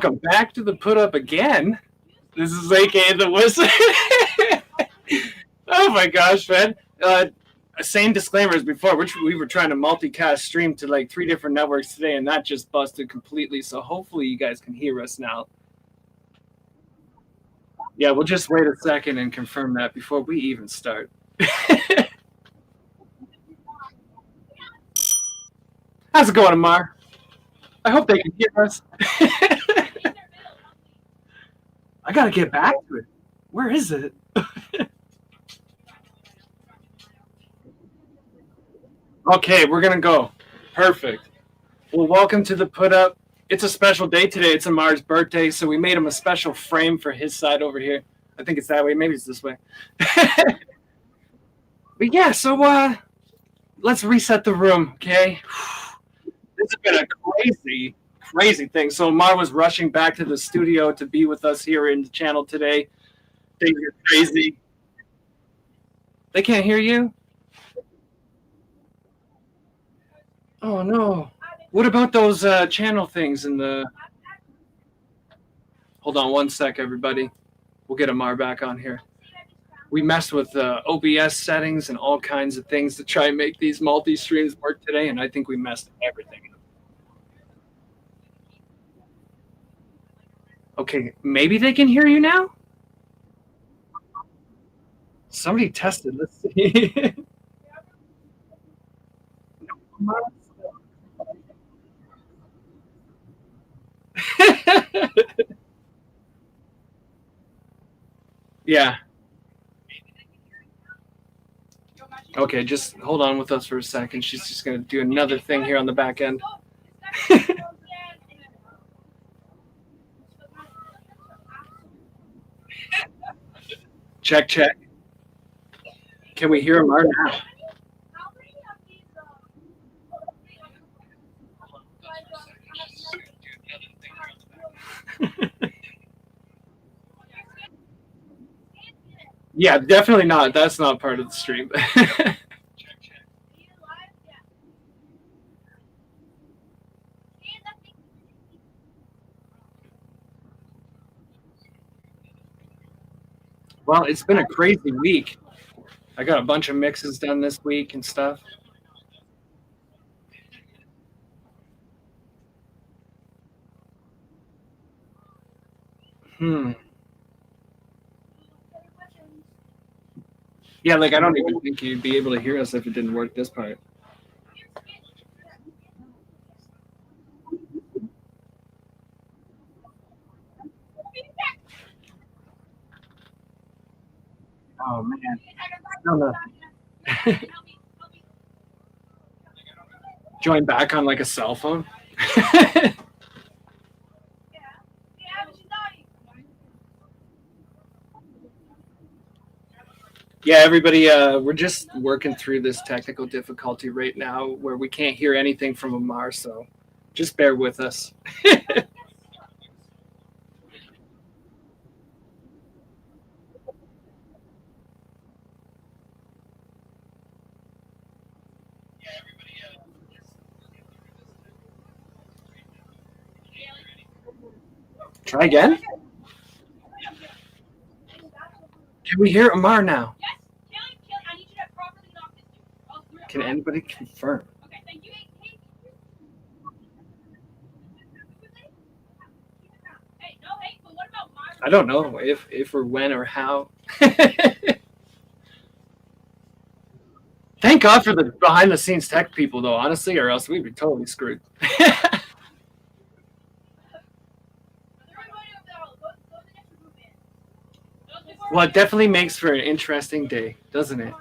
welcome back to the put up again. This is A.K.A. the Wizard. Oh my gosh, man. Same disclaimer as before, which we were trying to multicast stream to like 3 different networks today, and that just busted completely. So hopefully you guys can hear us now. Yeah, we'll just wait a second and confirm that before we even start. How's it going, Amar? I hope they can hear us. I gotta get back to it. Where is it? Okay, we're gonna go. Perfect. Well, welcome to the put up. It's a special day today. It's Amar's birthday, so we made him a special frame for his side over here. I think it's that way. Maybe it's this way. But yeah, so let's reset the room, okay? This has been a crazy thing. So Amar was rushing back to the studio to be with us here in the channel today. Things are crazy. They can't hear you? Oh no. What about those channel things in the... Hold on one sec, everybody. We'll get Amar back on here. We messed with OBS settings and all kinds of things to try and make these multi-streams work today, and I think we messed everything up. Okay, maybe they can hear you now? Somebody tested. Let's see. Yeah. Okay, just hold on with us for a second. She's just going to do another thing here on the back end. Check, check. Can we hear Amar now? Yeah, definitely not. That's not part of the stream. Well, it's been a crazy week. I got a bunch of mixes done this week and stuff. Yeah, like I don't even think you'd be able to hear us if it didn't work this part. Oh man. No. Join back on like a cell phone. Yeah, everybody, we're just working through this technical difficulty right now where we can't hear anything from Amar, so just bear with us. Try again? Can we hear Amar now? Can anybody confirm? I don't know if or when or how. Thank God for the behind the scenes tech people, though, honestly, or else we'd be totally screwed. Well, it definitely makes for an interesting day, doesn't it?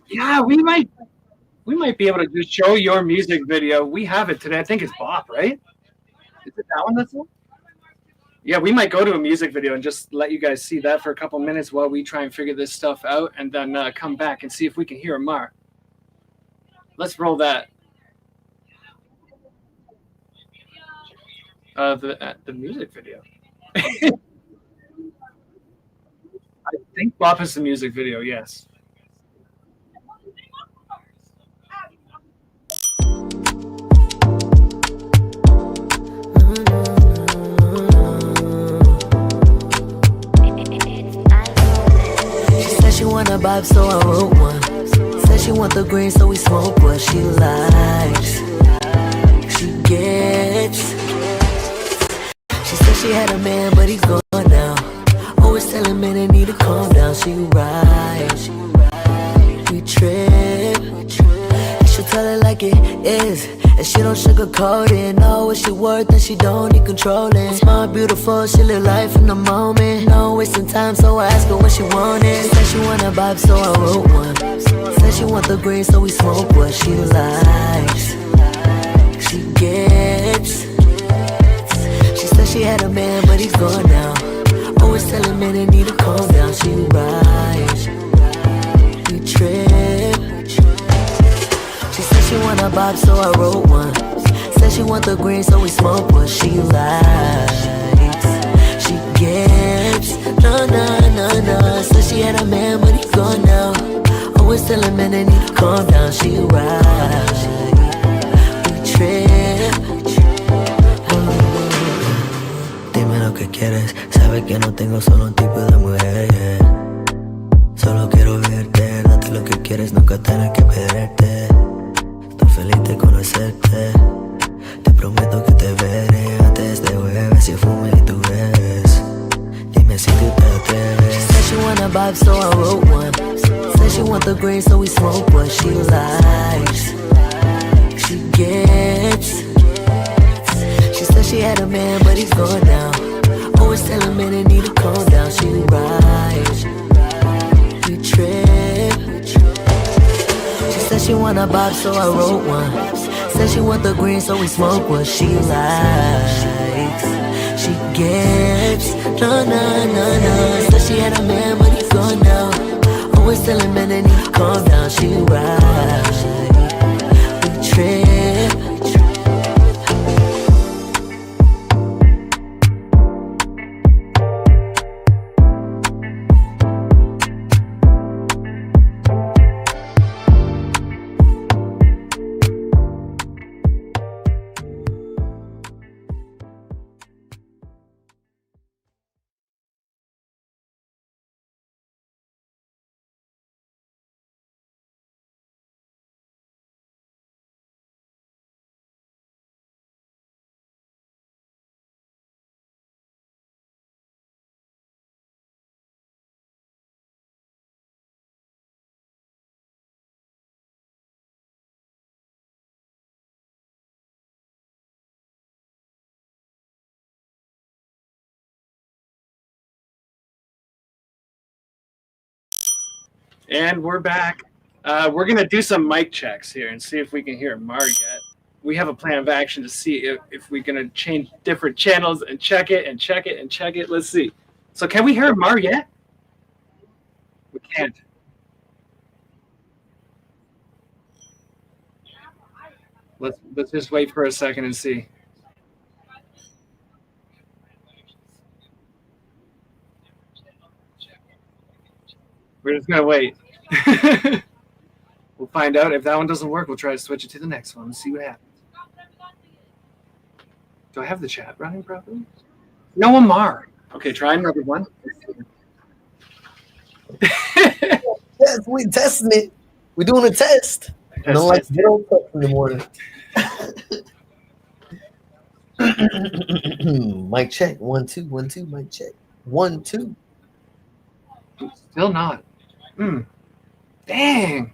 Yeah, we might be able to just show your music video. We have it today. I think it's Bop, right? Is it that one that's on? Yeah, we might go to a music video and just let you guys see that for a couple minutes while we try and figure this stuff out, and then come back and see if we can hear Amar. Let's roll that. The music video. I think Bop is the music video. Yes. She said she want a vibe, so I wrote one. Said she want the green, so we smoke what she likes. She gets. She said she had a man, but he's gone now. Always telling men they need to calm down. She rides. We trip. And she'll tell it like it is. And she don't sugarcoat it. Know what she worth and she don't need controlling. Smart, beautiful, she live life in the moment. No wasting time, so I ask her what she wanted. Said she want a vibe, so I wrote one. Said she want the green, so we smoke what she likes. She gets. She said she had a man, but he's gone now. Always telling men they need to calm down. She rides. We trip. She said she want a vibe, so I wrote one. Said she want the green, so we smoke what she likes. She gets. No, no, no, no. Said she had a man, but he's gone now. Always telling men they need to calm down. She rides. We trip. Dime lo que quieres. Sabe que no tengo solo un tipo de mujer, yeah. Solo quiero verte, date lo que quieres, nunca tener que perderte. Estoy feliz de conocerte. Te prometo que te veré antes de jueves si fumo y tú bebes. Dime si tú te atreves. She said she want a vibe, so I wrote one. Said she want the green, so we smoke what she likes. She gets. She said she had a man, but he's gone now. Always telling men they need to calm down. She rides. We trip. She said she want a vibe, so I wrote one. Said she want the green, so we smoke what she likes. She gets. No, no, no, no. Said she had a man, but he's gone now. Always telling men they need to calm down. She rides. We trip. And we're back. We're gonna do some mic checks here and see if we can hear Mar yet. We have a plan of action to see if we're gonna change different channels and check it and check it and check it. Let's see. So can we hear Mar yet? We can't. Let's just wait for a second and see. We're just gonna wait. We'll find out. If that one doesn't work, we'll try to switch it to the next one and see what happens. Do I have the chat running properly? No, Amar. Okay, try another one. Yes, we testing it. We're doing a test. No, like you don't test in the morning. Mic check. 1 2 1 2. Mic check. 1 2. Still not. Dang.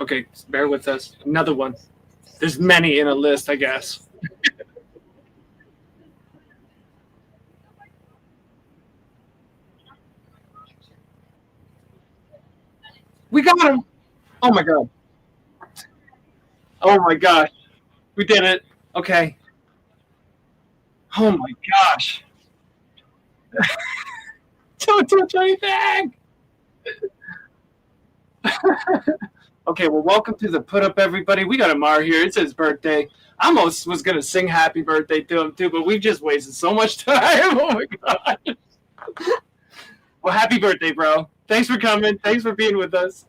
Okay, bear with us. Another one. There's many in a list, I guess. We got him. Oh my god. Oh my gosh. We did it. Okay. Oh my gosh. Don't touch anything. Okay, well, welcome to the put up, everybody. We got Amar here. It's his birthday. I almost was gonna sing happy birthday to him too, but we've just wasted so much time. Oh my god. Well, happy birthday, bro. Thanks for coming. Thanks for being with us.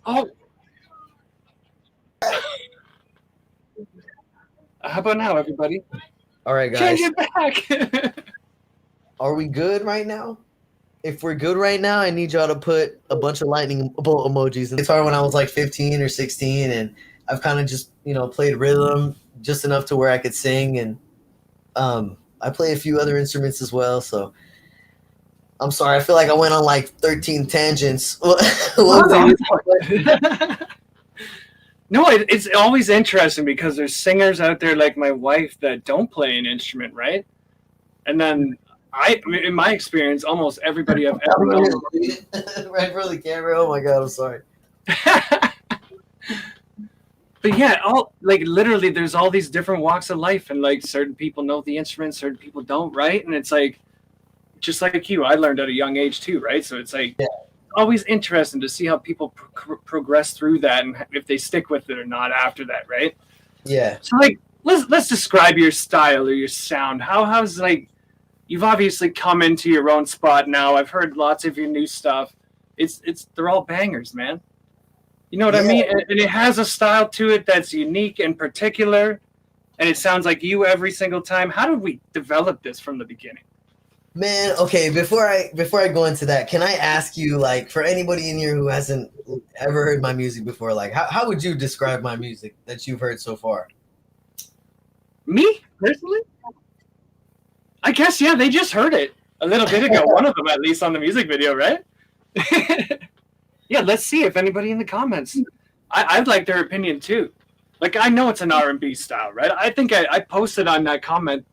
Oh, how about now, everybody? All right, Change guys. it back. Are we good right now? If we're good right now, I need y'all to put a bunch of lightning bolt emojis. It's hard when I was like 15 or 16, and I've kind of just played rhythm just enough to where I could sing, and I play a few other instruments as well. So I'm sorry, I feel like I went on like 13 tangents. What was No, no, it's always interesting because there's singers out there like my wife that don't play an instrument, right? And then in my experience, almost everybody I've ever known. right for the camera? Oh my god, I'm sorry. But yeah, all like literally, there's all these different walks of life, and like certain people know the instrument, certain people don't, right? And it's like, just like you, I learned at a young age too, right? So it's like always interesting to see how people progress through that and if they stick with it or not after that, right? Yeah. So like, let's describe your style or your sound. How's like, you've obviously come into your own spot now. I've heard lots of your new stuff. It's they're all bangers, man. You know what I mean? And it has a style to it that's unique and particular, and it sounds like you every single time. How did we develop this from the beginning? Man, okay, before I go into that, can I ask you, like, for anybody in here who hasn't ever heard my music before, like, how would you describe my music that you've heard so far? Me, personally? I guess, yeah, they just heard it a little bit ago. One of them, at least, on the music video, right? Yeah, let's see if anybody in the comments. I'd like their opinion, too. Like, I know it's an R&B style, right? I think I posted on that comment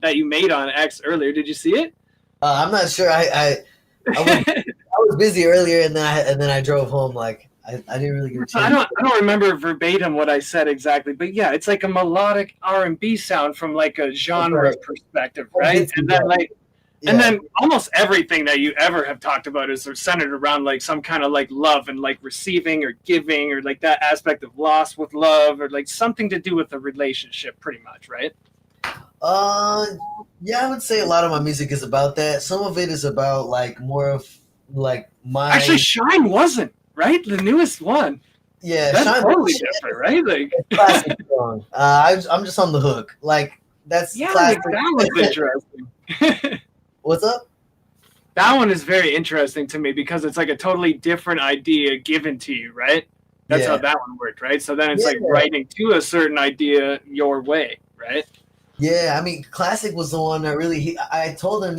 that you made on X earlier. Did you see it? I'm not sure. I was busy earlier, and then I drove home. Like, I didn't really get a chance. I don't remember verbatim what I said exactly, but yeah, it's like a melodic R&B sound from like a genre perspective, right? And then like, and then almost everything that you ever have talked about is centered around like some kind of like love and like receiving or giving or like that aspect of loss with love or like something to do with a relationship, pretty much, right? Yeah, I would say a lot of my music is about that. Some of it is about like more of like my. Actually, Shine wasn't, right? The newest one. Yeah, that's Shine totally different, right? Like classic song. I'm just on the hook. Like that's classic. Like, that was interesting. What's up? That one is very interesting to me because it's like a totally different idea given to you, right? That's how that one worked, right? So then it's like writing to a certain idea your way, right? Yeah, I mean, Classic was the one that really. I told him,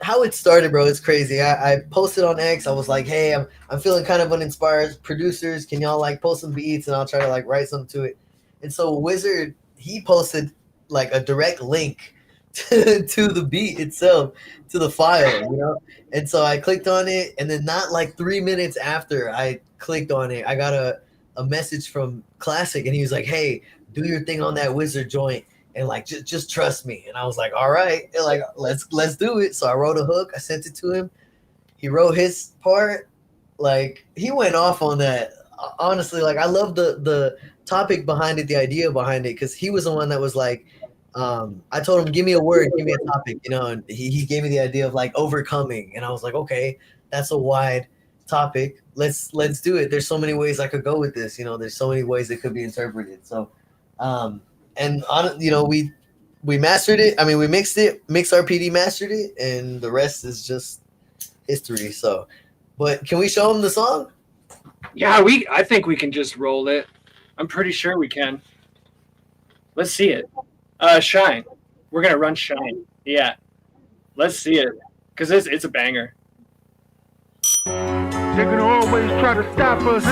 how it started, bro. It's crazy. I posted on X. I was like, hey, I'm feeling kind of uninspired. Producers, can y'all like post some beats and I'll try to like write something to it. And so Wizard, he posted like a direct link to the beat itself, to the file, And so I clicked on it, and then not like 3 minutes after I clicked on it, I got a message from Classic, and he was like, hey, do your thing on that Wizard joint. And like just trust me. And I was like, all right, and like let's do it. So I wrote a hook, I sent it to him. He wrote his part. Like he went off on that. Honestly, like I love the topic behind it, the idea behind it, because he was the one that was like, I told him, give me a word, give me a topic, and he gave me the idea of like overcoming. And I was like, okay, that's a wide topic. Let's do it. There's so many ways I could go with this, there's so many ways it could be interpreted. So and on, we mastered it. I mean, we mixed RPD mastered it, and the rest is just history. So, but can we show them the song? Yeah, I think we can just roll it. I'm pretty sure we can. Let's see it. Shine. We're gonna run Shine. Yeah, let's see it because it's a banger. They're gonna always try to stop us.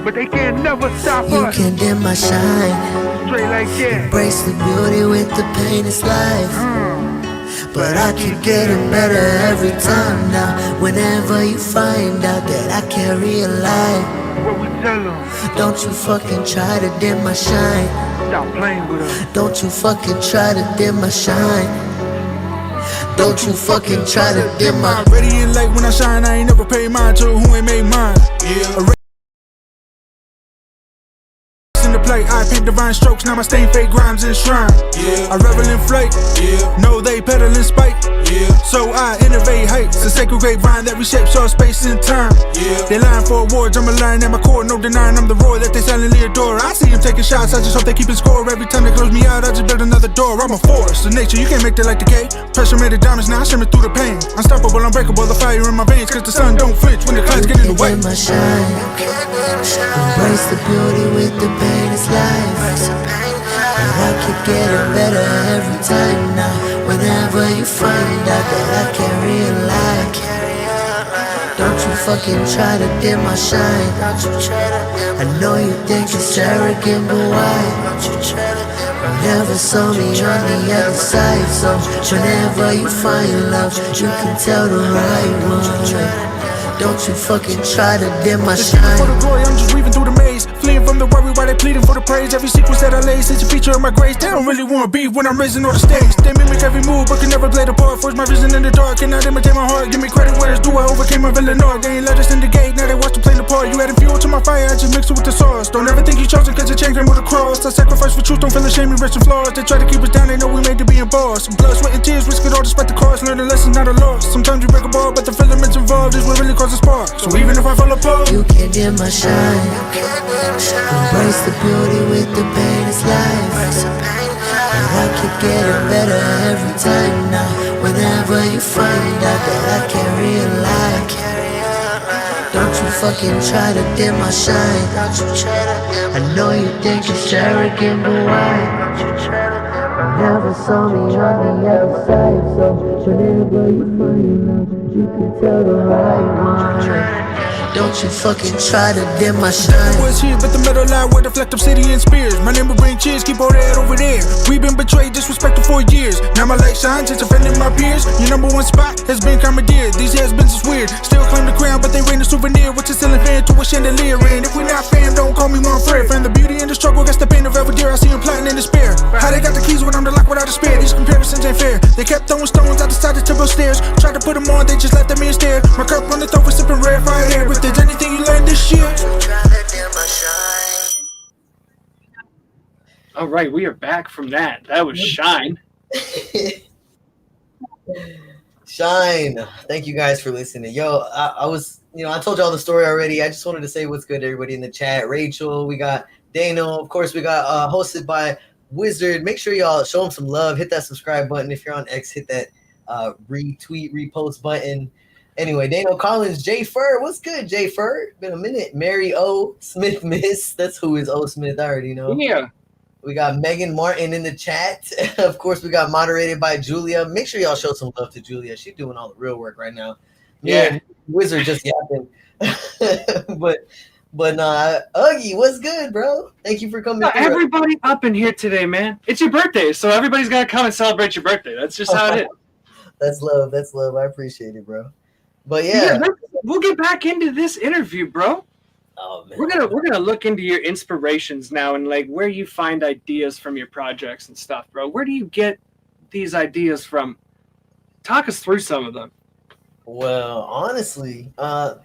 But they can never stop us. You can dim my shine. Straight like that. Embrace the beauty with the pain is life. But I keep getting better every time now. Whenever you find out that I carry a light, What we tell them? don't you fucking try to dim my shine. Stop playing with us. Don't you fucking try to dim my shine. Don't you fucking try to dim my. Ready and late when I shine, I ain't never paid mine to who ain't made mine. Yeah. In the play, I paint divine strokes, now my stain fake rhymes in shrine. Yeah. I revel in flake. Yeah. No, they pedal in spite. Yeah. So I innovate heights, a sacred grapevine that reshapes all space and time. Yeah. They lying for awards, I'm a lion at my core, no denying I'm the roar that they silently adore. I see them taking shots, I just hope they keep it score. Every time they close me out, I just build another door. I'm a force of nature, you can't make that like decay. Pressure made of diamonds, now I shimmer through the pain. Unstoppable, unbreakable, the fire in my veins, cause the sun don't flinch when the clouds get in the way. My shine. Embrace the beauty with the pain, it's life. And I keep getting better every time now. Whenever you find out that I carry a light, don't you fucking try to dim my shine. I know you think it's arrogant, but why? You never saw me on the other side. So whenever you find love, you can tell the right one. Don't you fucking try to dim my shine. For the glory, I'm just weaving through the maze. Fleeing from the worry while they pleading for the praise. Every sequence that I lay is a feature of my grace. They don't really wanna be when I'm raising on the stage. They mimic every move but can never play the part. Force my vision in the dark, cannot imitate my heart. Give me credit where it's due, I overcame my villain arc. They ain't let us in the gate, now they watch the plane apart. You adding fuel to my fire, I just mix it with the sauce. Don't ever think you chosen cause your chain came with a cross. I sacrifice for truth, don't feel ashamed, we rich and flaws. They try to keep us down, they know we made to be a boss. Blood, sweat and tears, risk it all despite the cost. Learn a lesson, not a loss. Sometimes you break a ball, but the filaments involved is what really causes spark. So even if I fall apart, you can't dim my shine. Embrace the beauty with the pain, it's life. And I keep getting better every time now. Whenever you find out that I carry a light, don't you fucking try to dim my shine. I know you think it's arrogant, but why? You never saw me on the other side. So whenever you find love, you can tell the right one. Don't you fucking try to dim my shine. was here, but the metal line will deflect obsidian spears. My name will bring cheers, keep all that over there. We've been betrayed, disrespected for years. Now my light shines, it's offending my peers. Your number one spot has been commandeered. These has-beens is weird. Still claim the crown, but they reign a souvenir. What's a ceiling fan to a chandelier? And if we not fam, don't call me one friend. Find the beauty in the struggle, against the pain of every deer. I see them plotting in despair. How they got the keys when I'm the lock without despair? These comparisons ain't fair. They kept throwing stones, I decided to build stairs. Tried to put them on, they just left at me and stare. My cup runneth over, sipping red fire hair. If there's anything you learned this year, All right, we are back from that. That was Shine. Shine. Thank you guys for listening. Yo, I was, I told y'all the story already. I just wanted to say what's good to everybody in the chat. Rachel, we got Dano, of course, we got hosted by Wizard. Make sure y'all show him some love. Hit that subscribe button. If you're on X, hit that retweet, repost button. Anyway, Dano Collins, Jay Fur. What's good, Jay Fur? Been a minute. Mary O. Smith Miss. That's who is O. Smith. I already know. Yeah. We got Megan Martin in the chat. Of course, we got moderated by Julia. Make sure y'all show some love to Julia. She's doing all the real work right now. Yeah. Wizard just yapping. but nah, Uggy, what's good, bro? Thank you for coming. Everybody up in here today, man. It's your birthday, so everybody's got to come and celebrate your birthday. That's just how it is. That's love. That's love. I appreciate it, bro. But yeah, we'll get back into this interview, bro. Oh, man. We're gonna look into your inspirations now and like where you find ideas from your projects and stuff, bro. Where do you get these ideas from? Talk us through some of them. Well, honestly, to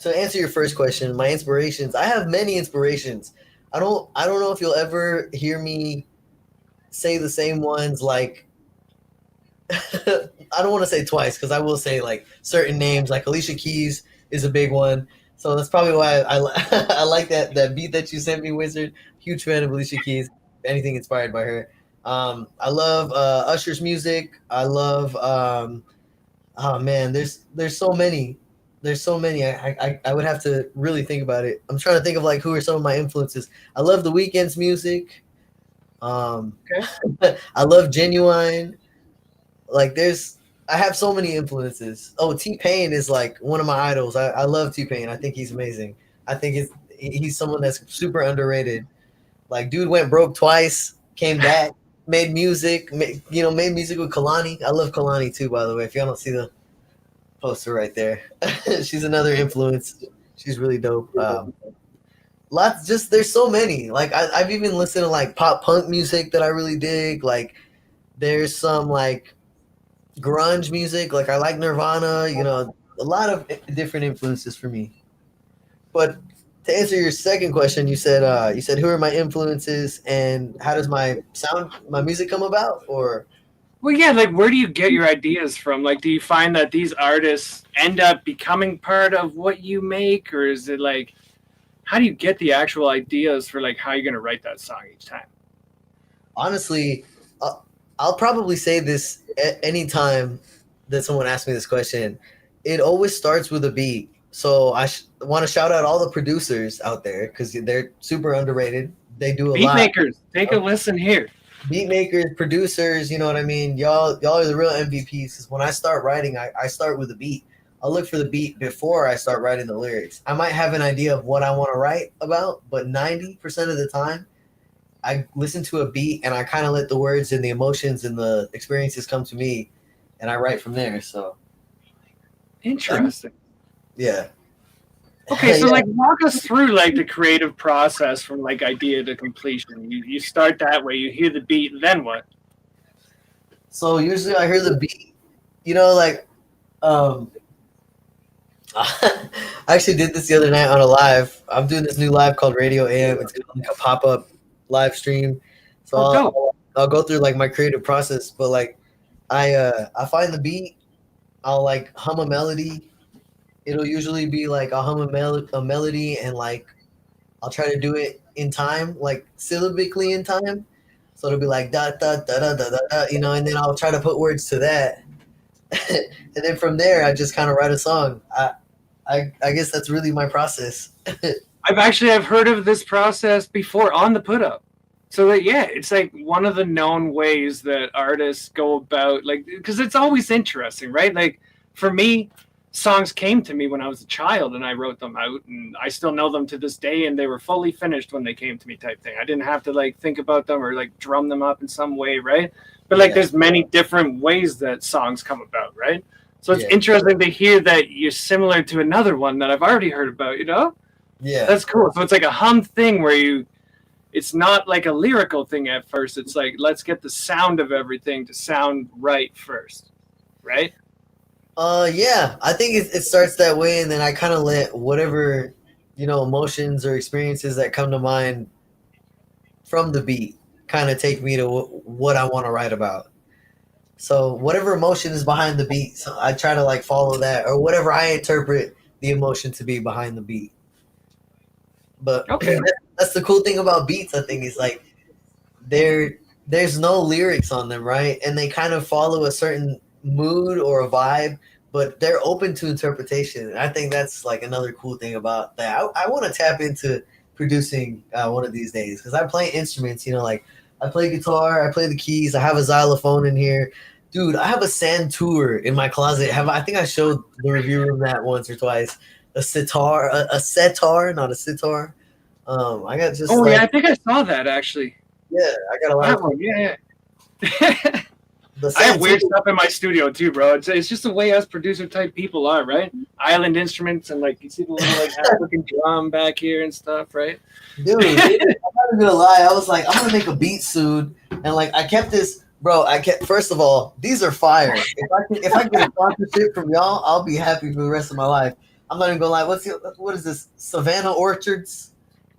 answer your first question, my inspirations, I have many inspirations. I don't know if you'll ever hear me say the same ones, like I don't want to say twice because I will say like certain names, like Alicia Keys is a big one. So that's probably why I like that beat that you sent me, Wizard. Huge fan of Alicia Keys. Anything inspired by her. I love Usher's music. I love oh man, there's so many. There's so many. I would have to really think about it. I'm trying to think of like who are some of my influences. I love The Weeknd's music. Okay. I love Genuine. Like I have so many influences. Oh, T-Pain is like one of my idols. I love T-Pain. I think he's amazing. I think he's someone that's super underrated. Like, dude went broke twice, came back, made music, made music with Kalani. I love Kalani too, by the way. If y'all don't see the poster right there, she's another influence. She's really dope. There's so many. Like I've even listened to like pop punk music that I really dig. Like there's some like grunge music. Like I like Nirvana. You know, a lot of different influences for me. But to answer your second question, you said who are my influences and how does my music come about? Or Well, yeah, like where do you get your ideas from? Like, do you find that these artists end up becoming part of what you make, or is it like, how do you get the actual ideas for like how you're gonna write that song each time? honestly, uh, I'll probably say this anytime that someone asks me this question. It always starts with a beat. So want to shout out all the producers out there because they're super underrated. They do a Beat lot. makers, take a listen here. Beat makers, producers, you know what I mean? Y'all are the real MVPs. Because when I start writing, I start with a beat. I'll look for the beat before I start writing the lyrics. I might have an idea of what I want to write about, but 90% of the time, I listen to a beat and I kind of let the words and the emotions and the experiences come to me, and I write from there. So Interesting. yeah, Okay, so yeah. like walk us through like the creative process from like idea to completion. You start that way, you hear the beat, then what? So usually I hear the beat, you know, like um, I actually did this the other night on a live. I'm doing this new live called Radio AM. It's like a pop up live stream. So Oh, dope. I'll go through like my creative process, but like I find the beat. I'll like hum a melody. It'll usually be like I'll hum a melody and like I'll try to do it in time, like syllabically in time. So it'll be like da da da da da da, da, you know, and then I'll try to put words to that, and then from there I just kind of write a song. I guess that's really my process. I've heard of this process before on the put up. So that yeah, it's like one of the known ways that artists go about like because it's always interesting, right? Like for me, songs came to me when I was a child and I wrote them out and I still know them to this day and they were fully finished when they came to me type thing. I didn't have to like think about them or like drum them up in some way, right? But like Yeah, there's many different ways that songs come about, right? So it's yeah, interesting to hear that you're similar to another one that I've already heard about, you know? yeah, That's cool. So it's like a hum thing where it's not like a lyrical thing at first. It's like, let's get the sound of everything to sound right first, right? yeah. I think it starts that way, and then I kind of let whatever emotions or experiences that come to mind from the beat kind of take me to what I want to write about. So whatever emotion is behind the beat, so I try to like follow that, or whatever I interpret the emotion to be behind the beat. But Okay. that's the cool thing about beats. I think is like there's no lyrics on them, right? And they kind of follow a certain mood or a vibe, but they're open to interpretation. And I think that's like another cool thing about that. I want to tap into producing one of these days because I play instruments. You know, like I play guitar, I play the keys, I have a xylophone in here. Dude, I have a santur in my closet. I think I showed the review room that once or twice. A sitar, a setar, not a sitar. I got just Oh yeah, like I think I saw that actually. yeah, I got a lot That of one, yeah. the I have weird santur. stuff in my studio too, bro. It's just the way us producer type people are, right? Island instruments and like you see the little like African drum back here and stuff, right? Dude, I'm not gonna lie. I was like, I'm gonna make a beat soon, and like I kept this, bro. I kept first of all, these are fire. If I get a sponsorship from y'all, I'll be happy for the rest of my life. I'm not even gonna lie. What is this? Savannah Orchards?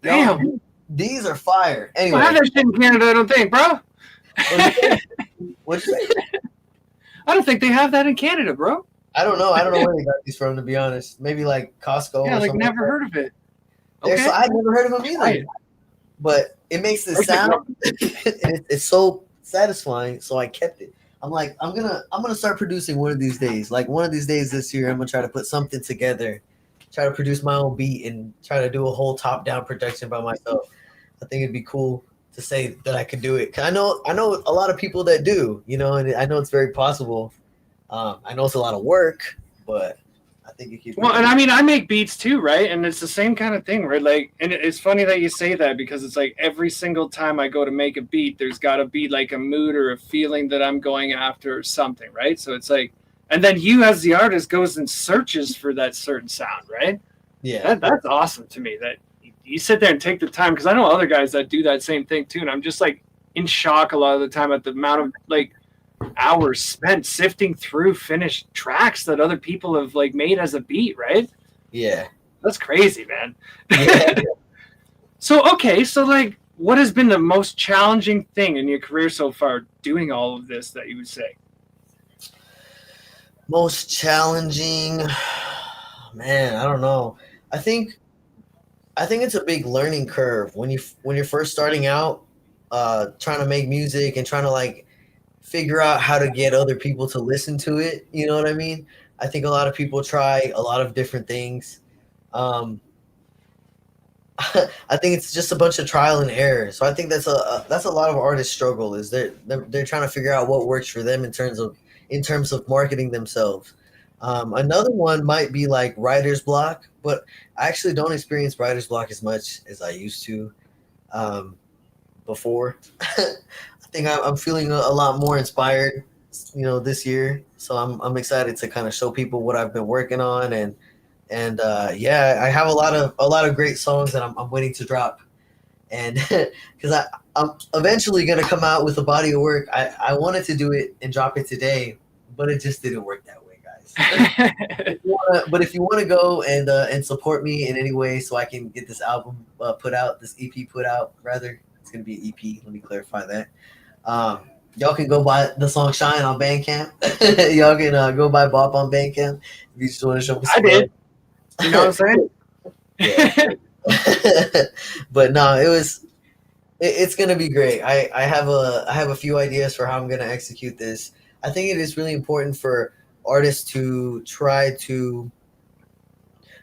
Y'all, Damn. these are fire. We don't have Anyway, that shit in Canada, I don't think, bro. what'd you say? I don't think they have that in Canada, bro. I don't know. I don't know where they got these from, to be honest. Maybe like Costco Yeah, or like something. never Like heard of it. that. Okay. I'd never heard of them Try either. it. But it makes the sound. It's so satisfying. So I kept it. I'm like, I'm gonna start producing one of these days. Like one of these days this year, I'm gonna try to put something together, try to produce my own beat, and try to do a whole top down production by myself. I think it'd be cool to say that I could do it. 'Cause I know a lot of people that do, and I know it's very possible. I know it's a lot of work, but I think it could be. Well, and I mean, I make beats too, right? And it's the same kind of thing, right? Like, and it's funny that you say that because it's like every single time I go to make a beat, there's got to be like a mood or a feeling that I'm going after or something, right? So it's like, and then you as the artist goes and searches for that certain sound, right? Yeah, That's awesome to me that you sit there and take the time because I know other guys that do that same thing too, and I'm just like in shock a lot of the time at the amount of like hours spent sifting through finished tracks that other people have like made as a beat, right? Yeah. That's crazy, man. Yeah. So okay, so like what has been the most challenging thing in your career so far doing all of this that you would say? Most challenging, man, I don't know. I think I think it's a big learning curve when you're first starting out, trying to make music and trying to like figure out how to get other people to listen to it. You know what I mean? I think a lot of people try a lot of different things. Um, I think it's just a bunch of trial and error. So I think that's a lot of artists struggle is they're trying to figure out what works for them in terms of marketing themselves. Another one might be like writer's block, but I actually don't experience writer's block as much as I used to um, before. I think I'm feeling a lot more inspired, this year. So I'm excited to kind of show people what I've been working on and yeah, I have a lot of great songs that I'm waiting to drop, and because I'm eventually gonna come out with a body of work. I wanted to do it and drop it today, but it just didn't work that way, guys. But if you want to go and support me in any way, so I can get this album put out, this EP put out, rather, it's gonna be an EP. Let me clarify that. Um, y'all can go buy the song "Shine" on Bandcamp. Y'all can go buy Bop on Bandcamp if you just want to show me I some did. You know what I'm saying? but no, it's gonna be great. I have a few ideas for how I'm gonna execute this. I think it is really important for artists to try to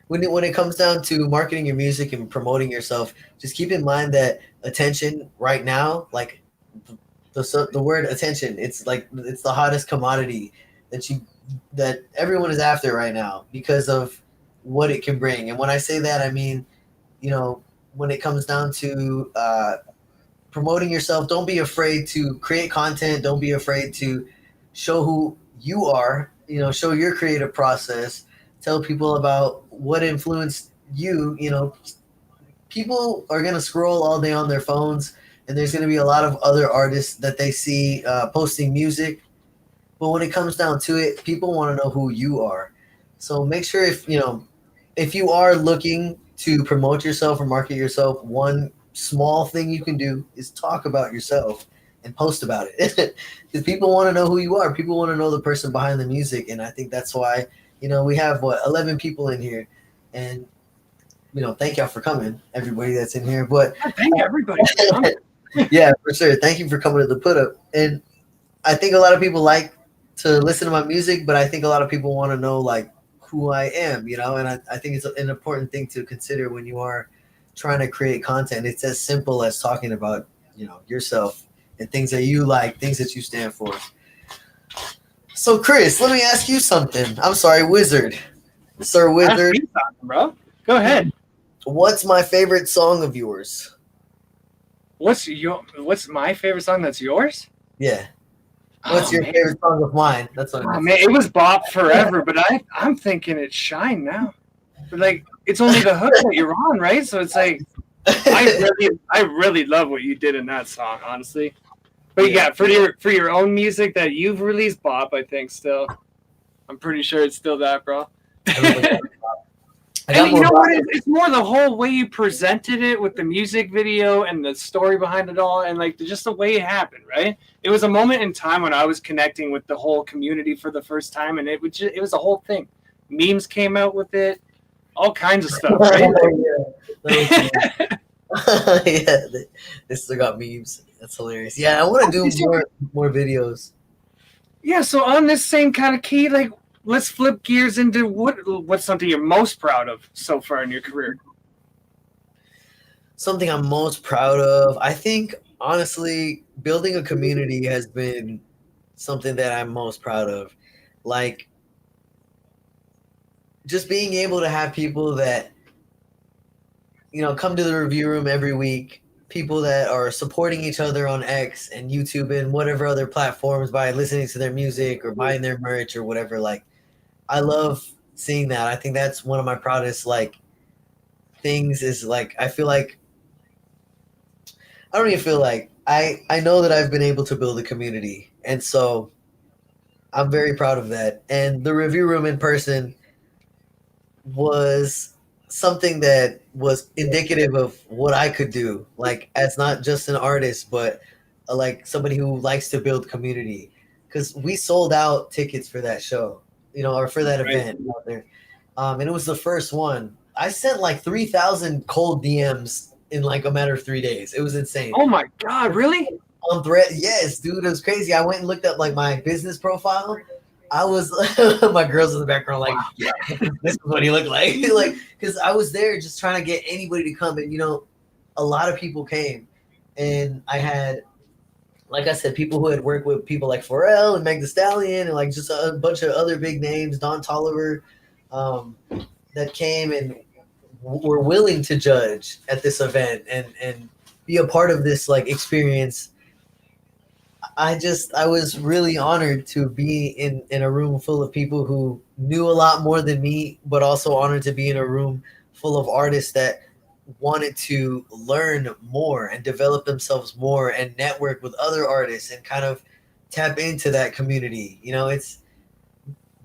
when it comes down to marketing your music and promoting yourself, just keep in mind that attention right now, like the word attention, it's like it's the hottest commodity that everyone is after right now because of what it can bring. And when I say that, I mean, when it comes down to promoting yourself, don't be afraid to create content. Don't be afraid to show who you are. Show your creative process. Tell people about what influenced you. People are gonna scroll all day on their phones, and there's gonna be a lot of other artists that they see posting music. But when it comes down to it, people want to know who you are. So make sure if you are looking to promote yourself or market yourself, one small thing you can do is talk about yourself and post about it because people want to know who you are. People want to know the person behind the music, and I think that's why we have 11 people in here, and thank y'all for coming, everybody that's in here. But Thank everybody for coming. yeah, for sure, thank you for coming to the put up. And I think a lot of people like to listen to my music, but I think a lot of people want to know like who I am, and I think it's an important thing to consider when you are trying to create content. It's as simple as talking about, yourself and things that you like, things that you stand for. So Chris, let me ask you something. I'm sorry, Wizard. Sir Wizard. Ask me something, bro. Go ahead. What's my favorite song of yours? What's my favorite song that's yours? Yeah. What's your man. favorite song of mine? That's what Oh, man, it was Bop forever, but I'm thinking it's Shine now. But like it's only the hook that you're on, right? So it's like I really love what you did in that song, honestly. But yeah, for your own music that you've released, Bop, I think still. I'm pretty sure it's still that, bro. And you know what? It's more the whole way you presented it with the music video and the story behind it all, and like just the way it happened, right? It was a moment in time when I was connecting with the whole community for the first time, and it was a whole thing. Memes came out with it, all kinds of stuff, right? Yeah, they still got memes. That's hilarious. Yeah, I want to do more videos. Yeah, so on this same kind of key, like let's flip gears into what's something you're most proud of so far in your career. Something I'm most proud of, I think, honestly, building a community has been something that I'm most proud of. Like, just being able to have people that come to the review room every week, people that are supporting each other on X and YouTube and whatever other platforms by listening to their music or buying their merch or whatever. Like, I love seeing that. I think that's one of my proudest things is like I feel like I don't even feel like I know that I've been able to build a community. And so I'm very proud of that. And the review room in person was something that was indicative of what I could do, like as not just an artist, but like somebody who likes to build community. Because we sold out tickets for that show, or for that Right. event out there, and it was the first one. I sent like 3,000 cold DMs in like a matter of 3 days. It was insane. Oh my God, really? On thread, yes, dude, it was crazy. I went and looked up like my business profile. I was my girls in the background, like, yeah, this is what he looked like, like, because I was there just trying to get anybody to come, and a lot of people came, and I had, like I said, people who had worked with people like Pharrell and Meg Thee Stallion, and like just a bunch of other big names, Don Tolliver, that came and were willing to judge at this event and be a part of this like experience. I was really honored to be in a room full of people who knew a lot more than me, but also honored to be in a room full of artists that wanted to learn more and develop themselves more and network with other artists and kind of tap into that community.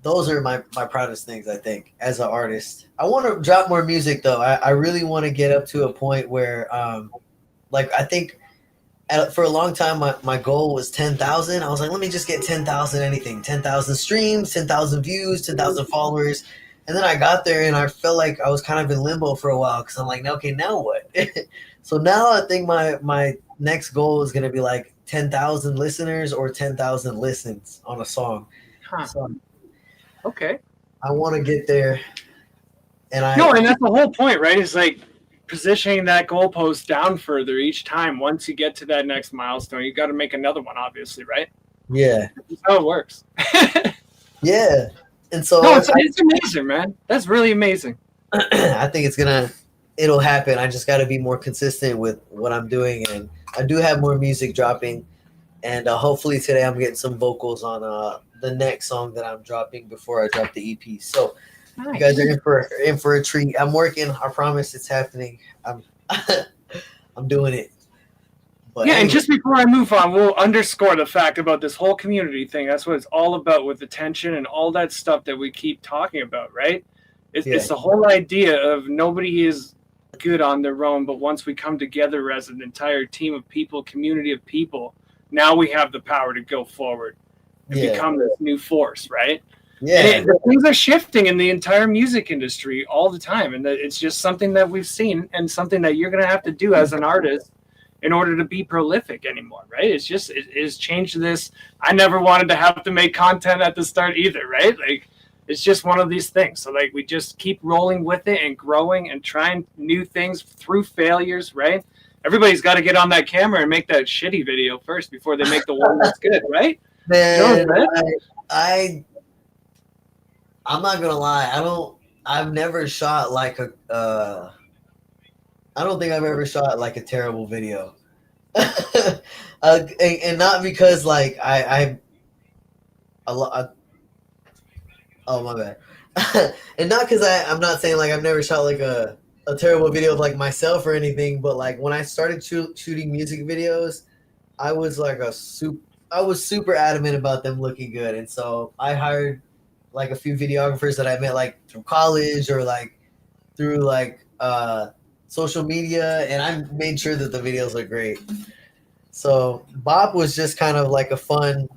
Those are my proudest things, I think, as an artist. I want to drop more music though. I really want to get up to a point where I think for a long time, my goal was 10,000. I was like, let me just get 10,000 anything, 10,000 streams, 10,000 views, 10,000 followers. And then I got there and I felt like I was kind of in limbo for a while because I'm like, okay, now what? So now I think my next goal is going to be like 10,000 listeners or 10,000 listens on a song. Huh. So Okay. I want to get there. And that's the whole point, right? It's like positioning that goalpost down further each time. Once you get to that next milestone, you got to make another one, obviously, right? Yeah. That's how it works. Yeah. And so no, it's amazing, man. That's really amazing. I think it'll happen. I just got to be more consistent with what I'm doing. And I do have more music dropping. And hopefully today I'm getting some vocals on the next song that I'm dropping before I drop the EP. So nice. You guys are in for a treat. I'm working. I promise it's happening. I'm doing it. But yeah, anyway. And just before I move on, we'll underscore the fact about this whole community thing. That's what it's all about with attention and all that stuff that we keep talking about, right? It's the whole idea of nobody is good on their own, but once we come together as an entire team of people, community of people, now we have the power to go forward and become this new force, right? Yeah. The things are shifting in the entire music industry all the time, and it's just something that we've seen and something that you're going to have to do as an artist in order to be prolific anymore, right? It's changed this. I never wanted to have to make content at the start either, right? Like, it's just one of these things. So like we just keep rolling with it and growing and trying new things through failures, right? Everybody's got to get on that camera and make that shitty video first before they make the one that's good, right? Man, I'm not gonna lie. I've never shot like I don't think I've ever shot like a terrible video, and not because like oh my bad, and not because I'm not saying like I've never shot like a terrible video of like myself or anything, but like when I started shooting music videos, I was like I was super adamant about them looking good, and so I hired like a few videographers that I met like through college or like through like social media, and I made sure that the videos are great. So Bop was just kind of like a fun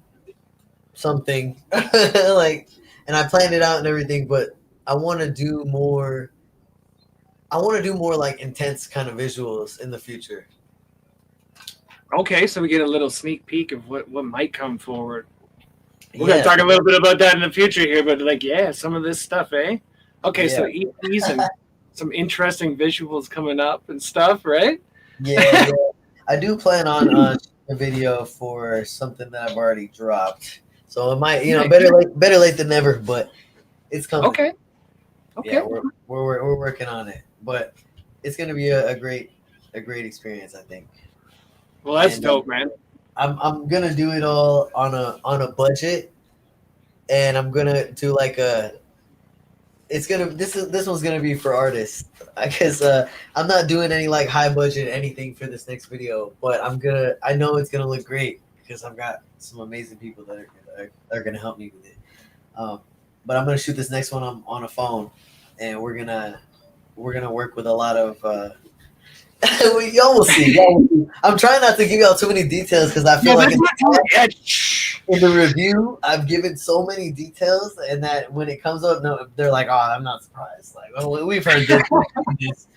something like, and I planned it out and everything, but I want to do more like intense kind of visuals in the future. Okay, so we get a little sneak peek of what might come forward. We're going to talk a little bit about that in the future here, but like, some of this stuff, eh? Okay, so EPs and some interesting visuals coming up and stuff, right? Yeah. I do plan on a video for something that I've already dropped. So it might, better late than never, but it's coming. Okay. Yeah, we're working on it, but it's going to be a great experience, I think. Well, that's dope, man. I'm gonna do it all on a budget, and I'm gonna do like this one's gonna be for artists, because I'm not doing any like high budget anything for this next video, but I know it's gonna look great, because I've got some amazing people that are gonna help me with it. But I'm gonna shoot this next one on a phone, and we're gonna work with a lot of. Y'all will see. Y'all will see. I'm trying not to give y'all too many details because I feel Yeah, like that's not yeah, shh. in the review I've given so many details, and that when it comes up, no, they're like, "Oh, I'm not surprised." Like, well, we've heard this, this.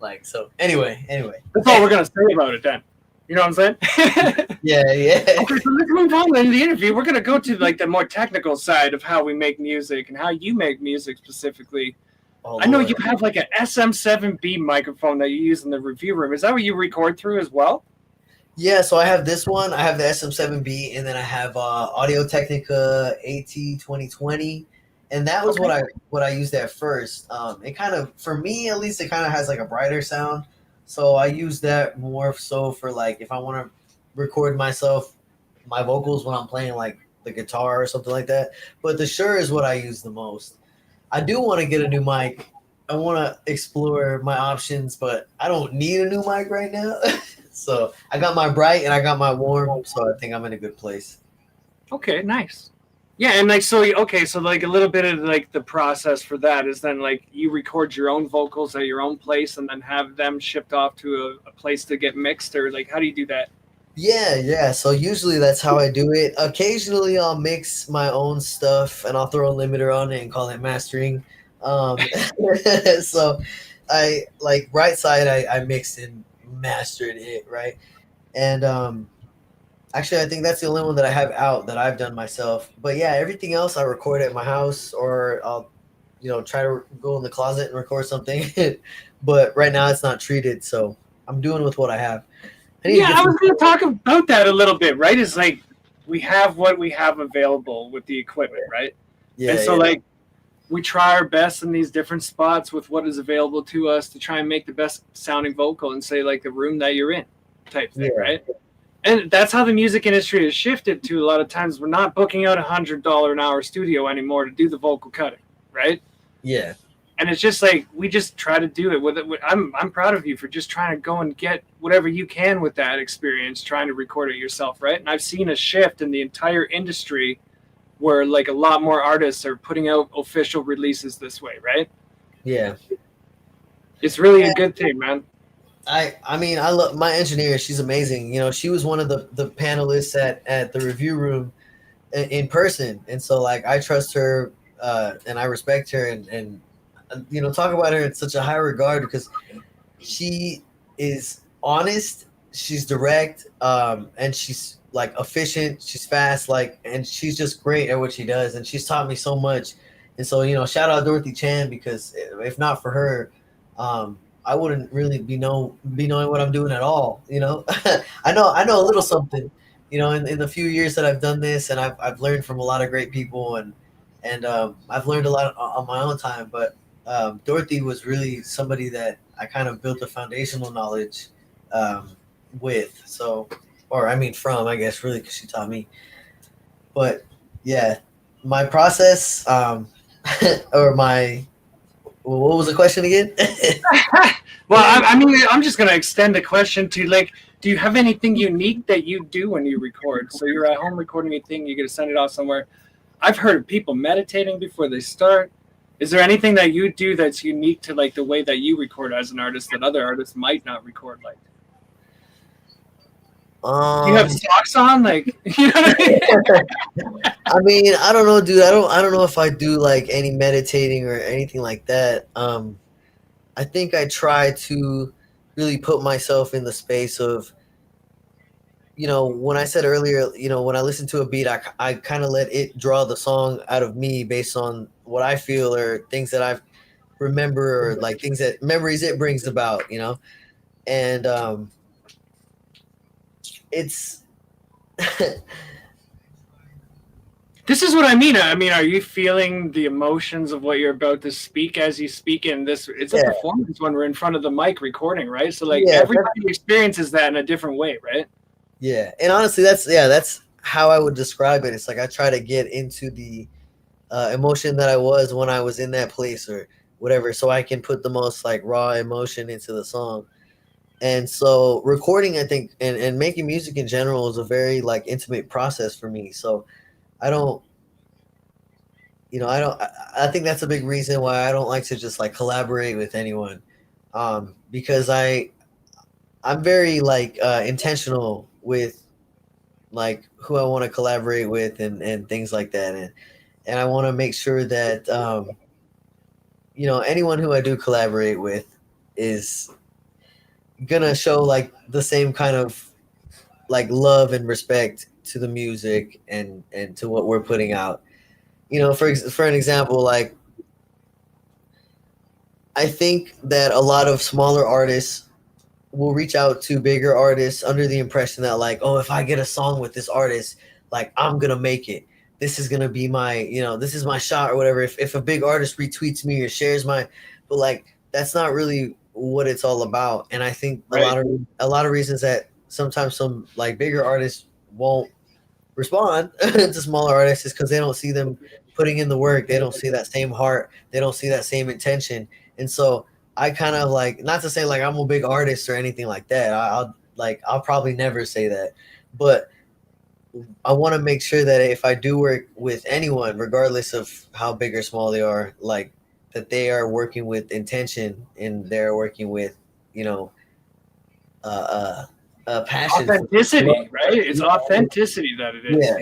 Like, so anyway. That's all we're gonna say about it then. You know what I'm saying? Yeah. Okay, so let's move on in the interview. We're gonna go to like the more technical side of how we make music and how you make music specifically. Oh, I know Lord. you have like an SM7B microphone that you use in the review room. Is that what you record through as well? Yeah, so I have this one. I have the SM7B, and then I have Audio Technica AT 2020, and that was Okay. what I used at first. It kind of, for me at least, it kind of has like a brighter sound, so I use that more so for like if I want to record myself, my vocals when I'm playing like the guitar or something like that. But the Shure is what I use the most. I do want to get a new mic. I want to explore my options, but I don't need a new mic right now. So I got my bright and I got my warm, so I think I'm in a good place. Okay, nice. Yeah, and like so okay, so like a little bit of like the process for that is then like you record your own vocals at your own place and then have them shipped off to a place to get mixed, or like how do you do that? Yeah. So usually that's how I do it. Occasionally I'll mix my own stuff and I'll throw a limiter on it and call it mastering. So I like right side I mixed and mastered it, right? And actually I think that's the only one that I have out that I've done myself. But yeah, everything else I record at my house or I'll try to go in the closet and record something. But right now it's not treated, so I'm doing with what I have. I need to Yeah, get I some. was going to talk about that a little bit, right? It's like we have what we have available with the equipment, right? And so, Yeah. like, we try our best in these different spots with what is available to us to try and make the best sounding vocal and say, like, the room that you're in type thing, Yeah. right? And that's how the music industry has shifted to a lot of times. We're not booking out $100 an hour studio anymore to do the vocal cutting, right? Yeah. And it's just like we just try to do it with it. I'm proud of you for just trying to go and get whatever you can with that experience, trying to record it yourself, right? And I've seen a shift in the entire industry where like a lot more artists are putting out official releases this way, right? Yeah. It's really a good thing, man. I mean I love my engineer. She's amazing. She was one of the panelists at the review room in person, and so like I trust her and I respect her and talk about her in such a high regard because she is honest, she's direct, and she's like efficient, she's fast, like, and she's just great at what she does, and she's taught me so much. And so shout out Dorothy Chan, because if not for her, I wouldn't really be knowing what I'm doing at all. I know a little something, in the few years that I've done this, and I've learned from a lot of great people, and I've learned a lot on my own time. But Dorothy was really somebody that I kind of built a foundational knowledge with. So, or I mean, from, I guess, really, because she taught me. But yeah, my process, or my, what was the question again? Well, I mean, I'm just going to extend the question to like, do you have anything unique that you do when you record? So you're at home recording a thing, you're going to send it off somewhere. I've heard of people meditating before they start. Is there anything that you do that's unique to like the way that you record as an artist that other artists might not record like? You have socks on, like, you know what I mean? I mean, I don't know, dude. I don't know if I do like any meditating or anything like that. I think I try to really put myself in the space of, when I said earlier, when I listen to a beat, I kind of let it draw the song out of me based on what I feel or things that I remember, or like things that memories it brings about, and it's This is what I mean. I mean, are you feeling the emotions of what you're about to speak as you speak in this? It's a Yeah. performance when we're in front of the mic recording, right? So like Yeah, everybody experiences that in a different way, right? yeah. And honestly, that's how I would describe it. It's like I try to get into the emotion that I was when I was in that place or whatever, so I can put the most like raw emotion into the song. And so recording, I think, and making music in general is a very like intimate process for me. So I don't, I think that's a big reason why I don't like to just like collaborate with anyone, because I'm very like intentional with like who I want to collaborate with and things like that, and I want to make sure that anyone who I do collaborate with is gonna show like the same kind of like love and respect to the music and to what we're putting out. For an example, like I think that a lot of smaller artists will reach out to bigger artists under the impression that like, oh, if I get a song with this artist, like I'm gonna make it. This is gonna be my, this is my shot or whatever. If a big artist retweets me or shares my, but like that's not really what it's all about. And I think Right. a lot of reasons that sometimes some like bigger artists won't respond to smaller artists is because they don't see them putting in the work. They don't see that same heart. They don't see that same intention. And so I kind of like, not to say like I'm a big artist or anything like that. I'll probably never say that, but I want to make sure that if I do work with anyone, regardless of how big or small they are, like that they are working with intention and they're working with, you know, passion. Authenticity, right? It's authenticity that it is. Yeah.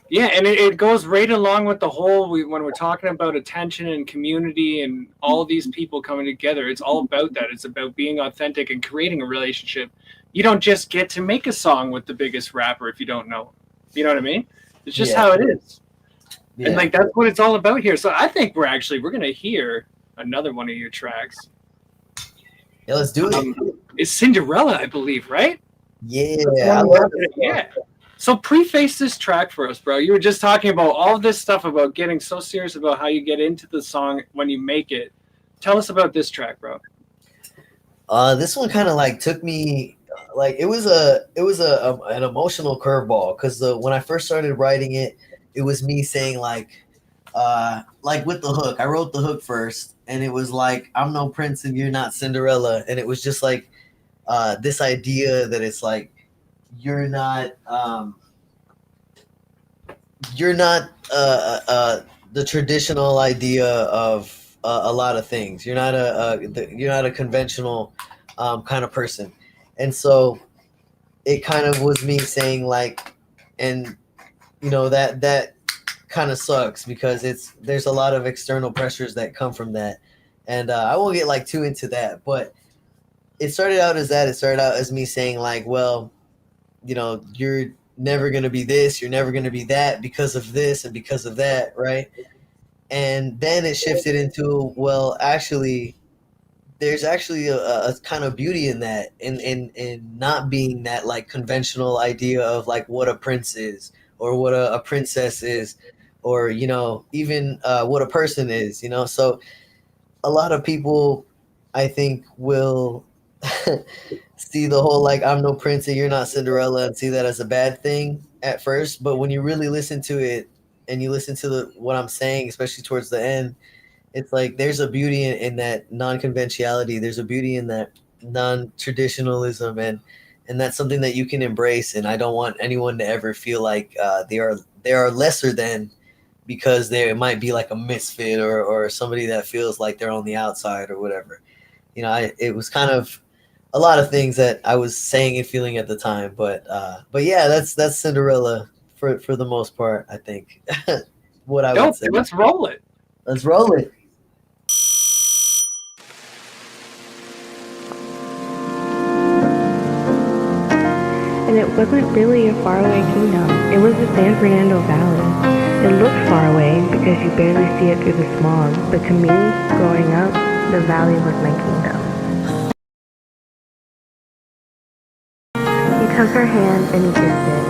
Yeah, and it goes right along with the whole when we're talking about attention and community and all of these people coming together. It's all about that. It's about being authentic and creating a relationship. You don't just get to make a song with the biggest rapper if you don't know. You know what I mean? It's just how it is. Yeah. And like that's what it's all about here. So I think we're gonna hear another one of your tracks. Yeah, let's do it. It's Cinderella, I believe, right? Yeah, I love it. Yeah. So preface this track for us, bro. You were just talking about all this stuff about getting so serious about how you get into the song when you make it. Tell us about this track, bro. This one kind of like took me like it was an emotional curveball because when I first started writing it, it was me saying like with the hook. I wrote the hook first, and it was like I'm no prince and you're not Cinderella, and it was just like this idea that it's like you're not the traditional idea of a lot of things. You're not a conventional kind of person, and so it kind of was me saying like, and that kind of sucks because there's a lot of external pressures that come from that, and I won't get like too into that, but it started out as that. It started out as me saying like, well, you're never going to be this, you're never going to be that because of this and because of that, right? And then it shifted into, well, actually, there's actually a kind of beauty in that, in not being that like conventional idea of like what a prince is or what a princess is, or even what a person is. So a lot of people, I think, will see the whole like I'm no prince and you're not Cinderella and see that as a bad thing at first, but when you really listen to it and you listen to what I'm saying, especially towards the end, it's like there's a beauty in that non-conventionality. There's a beauty in that non-traditionalism, and that's something that you can embrace. And I don't want anyone to ever feel like they are lesser than because they might be like a misfit or somebody that feels like they're on the outside or whatever. It was kind of a lot of things that I was saying and feeling at the time, but yeah, that's Cinderella for the most part, I think. What I would say. Let's roll it. Let's roll it. And it wasn't really a faraway kingdom. It was the San Fernando Valley. It looked far away because you barely see it through the smog, but to me, growing up, the valley was my kingdom. He took her hand and he kissed it.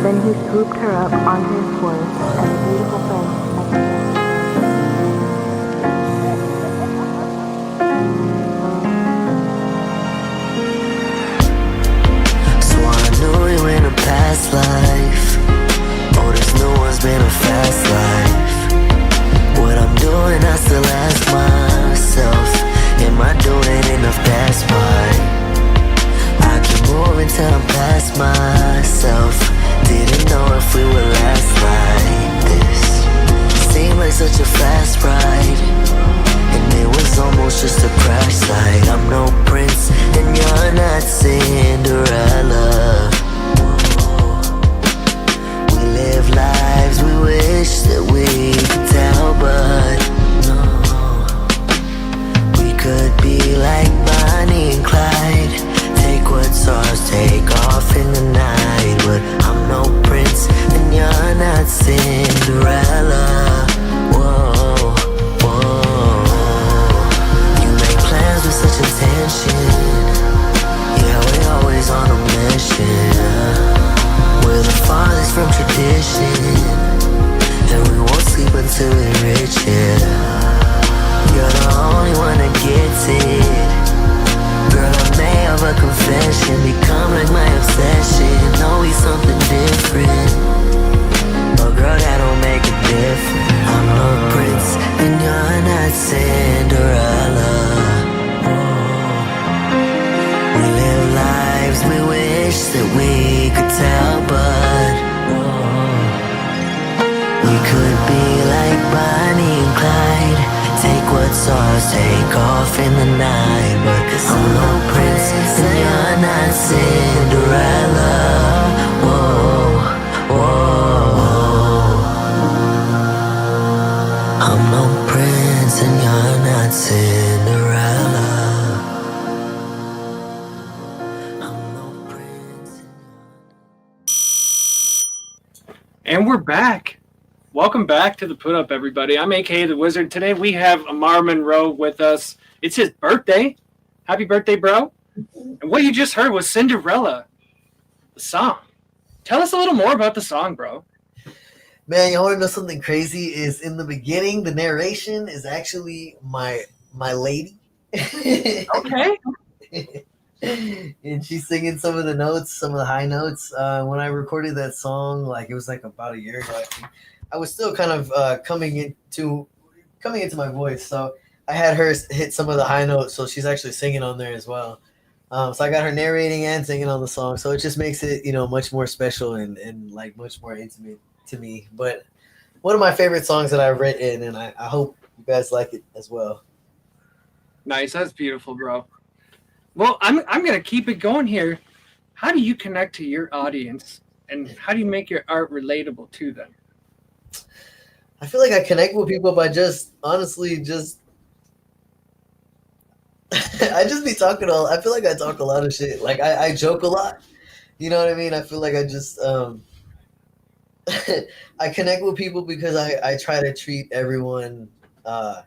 Then he swooped her up onto his horse and a beautiful prince. So I knew you in a past life. Oh, this new one's been a fast life. What I'm doing, I still ask myself, am I doing enough? That's why if we would last like this. Seemed like such a fast ride, and it was almost just a crash site. I'm no prince, and you're not Cinderella. We live lives we wish that we could tell, but no. We could be like Bonnie and Clyde, take what's ours, take off in the night. But I'm no prince, and you're not Cinderella. Whoa, whoa. You make plans with such intention. Yeah, we're always on a mission. We're the farthest from tradition, and we won't sleep until we reach it. You're the only one that gets it. Girl, I may have a confession, become like my obsession. Know he's something different, but girl, that don't make a difference. I'm no prince, and you're not Cinderella. We live lives we wish that we could tell, but we could be like Bonnie and Clyde, take what's ours, take off in the night. But I'm no prince, and you're not Cinderella. Whoa, whoa. I'm no prince, and you're not Cinderella. And we're back. Welcome back to the Put Up, everybody. I'm A.K.A. the Wizard. Today we have Amar Monroe with us. It's his birthday. Happy birthday, bro. And what you just heard was Cinderella, the song. Tell us a little more about the song, bro. Man, you want to know something crazy? Is in the beginning, the narration is actually my lady. Okay. And she's singing some of the notes, some of the high notes. When I recorded that song, like it was like about a year ago, I think, I was still kind of coming into my voice. So I had her hit some of the high notes, so she's actually singing on there as well. So I got her narrating and singing on the song, so it just makes it, much more special and like much more intimate to me. But one of my favorite songs that I've written, and I hope you guys like it as well. Nice. That's beautiful, bro. Well, I'm going to keep it going here. How do you connect to your audience, and how do you make your art relatable to them? I feel like I connect with people by just honestly just I just be talking I feel like I talk a lot of shit. Like I joke a lot. You know what I mean? I feel like I just I connect with people because I try to treat everyone like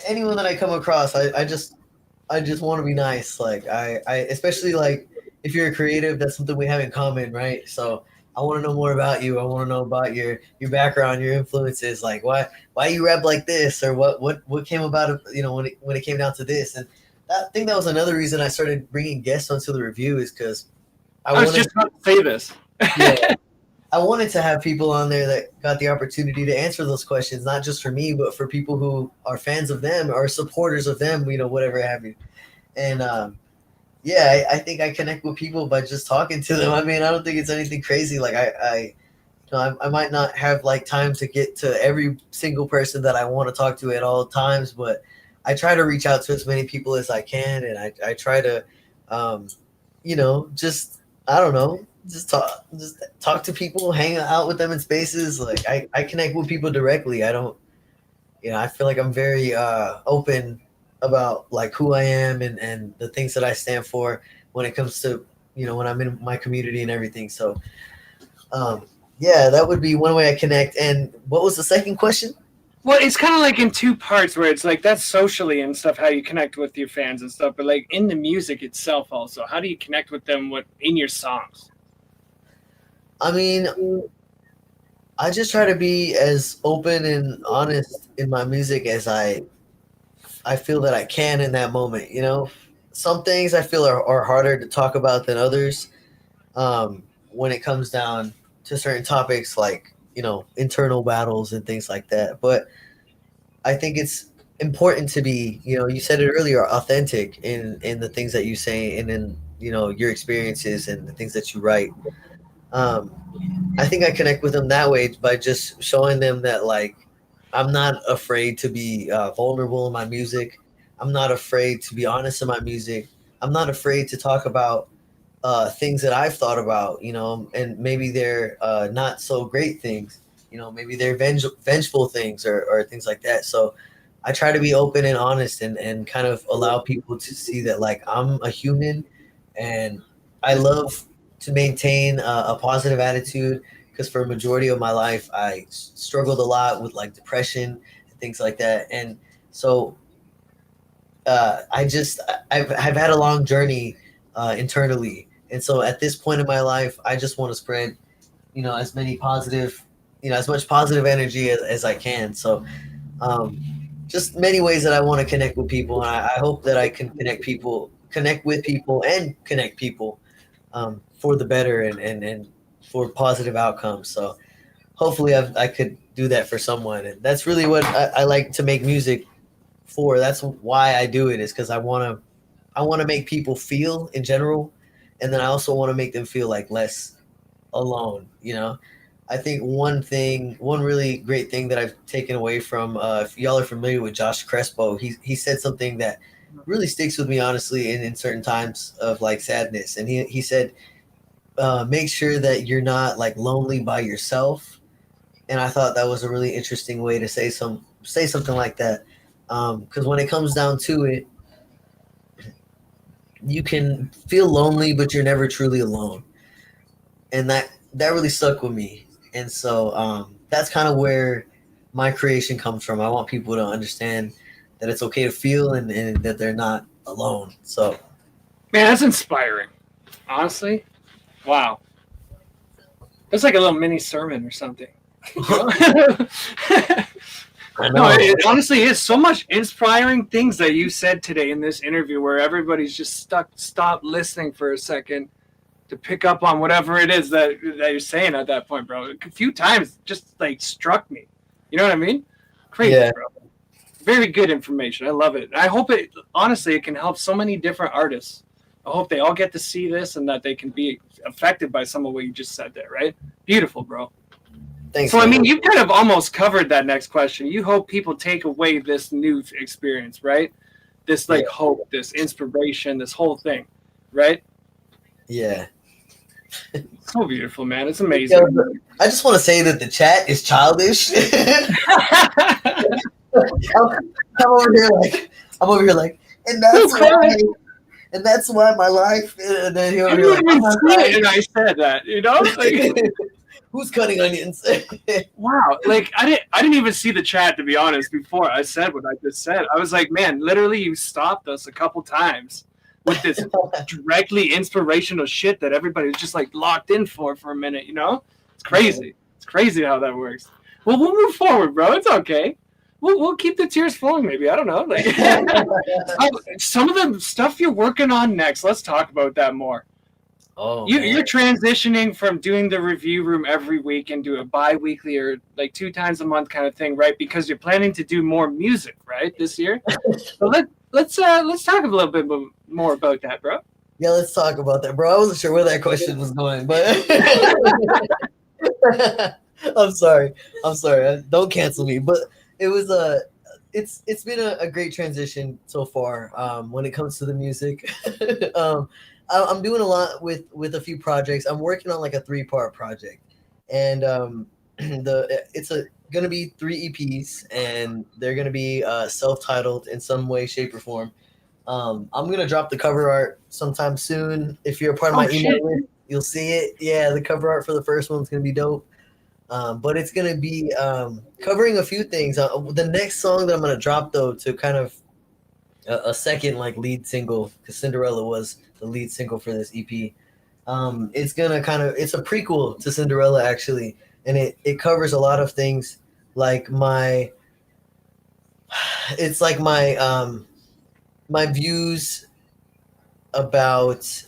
anyone that I come across, I just want to be nice. Like I especially like if you're a creative, that's something we have in common, right? So I want to know more about you. I want to know about your background, your influences, like why you rap like this, or what came about it, when it came down to this. And I think that was another reason I started bringing guests onto the review, is because I was just about to say this. Yeah, I wanted to have people on there that got the opportunity to answer those questions, not just for me, but for people who are fans of them or supporters of them, whatever have you. And I think I connect with people by just talking to them. I mean, I don't think it's anything crazy. Like I might not have like time to get to every single person that I want to talk to at all times, but I try to reach out to as many people as I can, and I try to, just I don't know, just talk to people, hang out with them in spaces. Like I connect with people directly. I don't, I feel like I'm very open about like who I am and the things that I stand for when it comes to, when I'm in my community and everything. So, that would be one way I connect. And what was the second question? Well, it's kind of like in two parts, where it's like that's socially and stuff, how you connect with your fans and stuff, but like in the music itself also, how do you connect with them in your songs? I mean, I just try to be as open and honest in my music as I feel that I can in that moment. Some things I feel are harder to talk about than others, when it comes down to certain topics like, internal battles and things like that. But I think it's important to be, you said it earlier, authentic in the things that you say and in, your experiences and the things that you write. I think I connect with them that way by just showing them that like I'm not afraid to be vulnerable in my music. I'm not afraid to be honest in my music. I'm not afraid to talk about things that I've thought about, and maybe they're not so great things, maybe they're vengeful things or things like that. So I try to be open and honest and kind of allow people to see that like I'm a human and I love to maintain a positive attitude because for a majority of my life I struggled a lot with like depression and things like that. And so I've had a long journey internally, and so at this point in my life, I just want to spread, as many positive, as much positive energy as I can. So, um, just many ways that I want to connect with people, and I hope that I can connect with people, and connect people for the better and for positive outcomes. So, hopefully, I could do that for someone, and that's really what I like to make music for. That's why I do it is because I want to make people feel in general, and then I also want to make them feel like less alone. I think one really great thing that I've taken away from, if y'all are familiar with Josh Crespo, he said something that really sticks with me honestly in certain times of like sadness, and he said, make sure that you're not like lonely by yourself. And I thought that was a really interesting way to say something like that, because when it comes down to it, you can feel lonely, but you're never truly alone, and that really stuck with me. And so that's kind of where my creation comes from. I want people to understand that it's okay to feel and that they're not alone. So Man, that's inspiring. Honestly, wow. That's like a little mini sermon or something. I No, know. it honestly is so much inspiring things that you said today in this interview where everybody's just stop listening for a second to pick up on whatever it is that you're saying at that point, bro. A few times just like struck me. You know what I mean? Crazy, Yeah. bro. Very good information. I love it. I hope it honestly it can help so many different artists. I hope they all get to see this and that they can be affected by some of what you just said there, right? Beautiful, bro. Thanks, So, I man. mean, you kind of almost covered that next question. You hope people take away this new experience, right? This Yeah. like hope, this inspiration, this whole thing, right? Yeah. So beautiful, man. It's Yeah, amazing. I just want to say that the chat is childish. I'm over here like, and that's why, my life. And then you're I over here like, didn't I'm even not see it, and I said that, you know, like crying. Who's cutting onions? wow, like I didn't even see the chat to be honest before I said what I just said. I was like, man, literally, you stopped us a couple times with this directly inspirational shit that everybody was just like locked in for a minute. You know, it's crazy. It's crazy how that works. Well, we'll move forward, bro. It's okay. We'll keep the tears flowing. Maybe I don't know. Like some of the stuff you're working on next. Let's talk about that more. Oh man. You're transitioning from doing the review room every week into a bi-weekly or like 2 times a month kind of thing, right? Because you're planning to do more music, right, this year. So let's talk a little bit more about that, bro. Yeah, let's talk about that, bro. I wasn't sure where that question was going, but I'm sorry. Don't cancel me. But it was it's been a great transition so far when it comes to the music. I'm doing a lot with a few projects. I'm working on like a 3-part project, and it's gonna be 3 EPs, and they're gonna be self-titled in some way, shape, or form. I'm gonna drop the cover art sometime soon. If you're a part of my email list, you'll see it. Yeah, the cover art for the first one's gonna be dope. But it's gonna be covering a few things. The next song that I'm gonna drop though, to kind of a second like lead single, because Cinderella was the lead single for this EP. It's a prequel to Cinderella actually, and it covers a lot of things like it's like my views about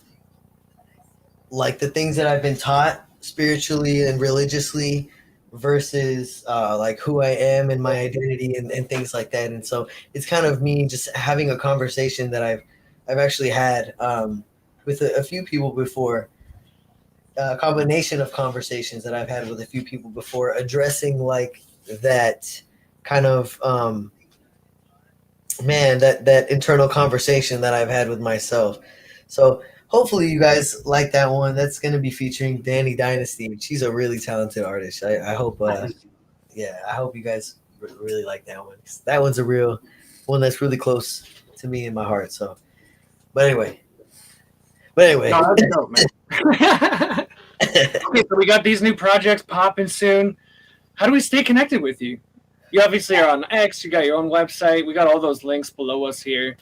like the things that I've been taught spiritually and religiously versus like who I am and my identity and things like that. And so it's kind of me just having a conversation that I've actually had with a few people before. combination of conversations that I've had with a few people before, addressing like that kind of that internal conversation that I've had with myself. So hopefully you guys like that one. That's going to be featuring Danny Dynasty. She's a really talented artist. I hope I hope you guys really like that one. That one's a real one that's really close to me in my heart. So, but anyway. No, that's dope, man. Okay, so we got these new projects popping soon. How do we stay connected with you? You obviously are on X. You got your own website. We got all those links below us here.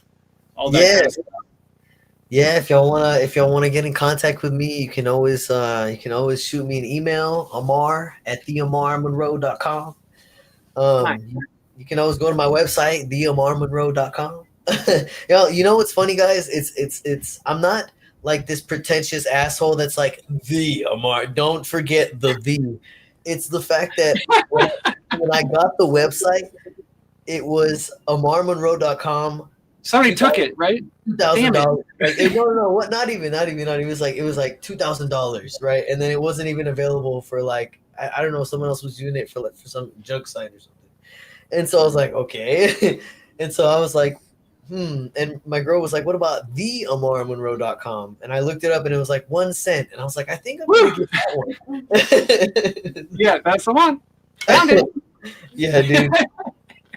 All that kind of stuff. Yeah, if y'all wanna get in contact with me, you can always shoot me an email, Amar@theamarmonroe.com. Nice. You can always go to my website, theamarmonroe.com. You know what's funny, guys? It's I'm not like this pretentious asshole that's like the Amar. Don't forget the. It's the fact that when I got the website, it was amarmonroe.com. Somebody took it, right? $2,000. Like, no, what? Not even. It was like $2,000, right? And then it wasn't even available for like I don't know. Someone else was using it for some junk site or something. And so I was like, okay. And so I was like, And my girl was like, what about the AmarMonroe.com? And I looked it up and it was like 1 cent. And I was like, I think I'm going to get that one. Yeah, that's the one. Found it. Yeah, dude.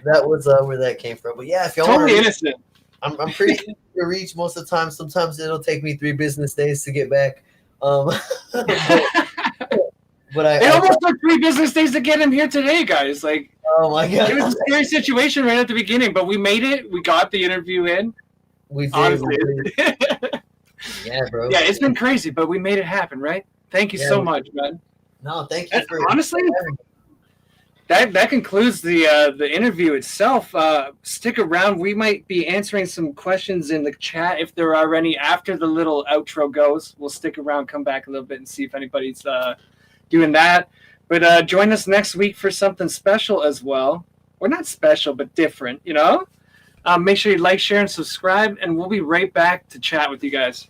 That was where that came from. But yeah, if y'all totally want innocent. I'm pretty easy to reach most of the time. Sometimes it'll take me 3 business days to get back. But it almost took 3 business days to get him here today, guys. Like, oh my god, it was a scary situation right at the beginning, but we made it. We got the interview in. We did. Honestly. Yeah, bro. Yeah, it's been crazy, but we made it happen, right? Thank you so much, man. No, thank you for honestly. That concludes the interview itself. Stick around. We might be answering some questions in the chat if there are any after the little outro goes. We'll stick around, come back a little bit, and see if anybody's doing that. But join us next week for something special as well. Or not special, but different, you know? Make sure you like, share, and subscribe, and we'll be right back to chat with you guys.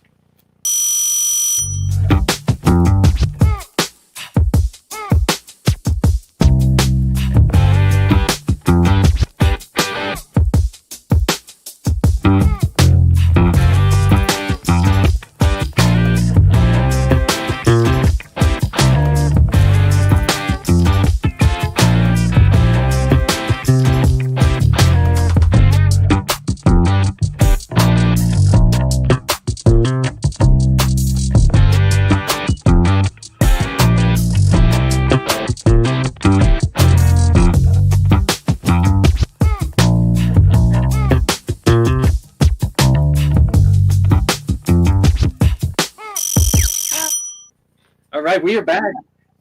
We are back.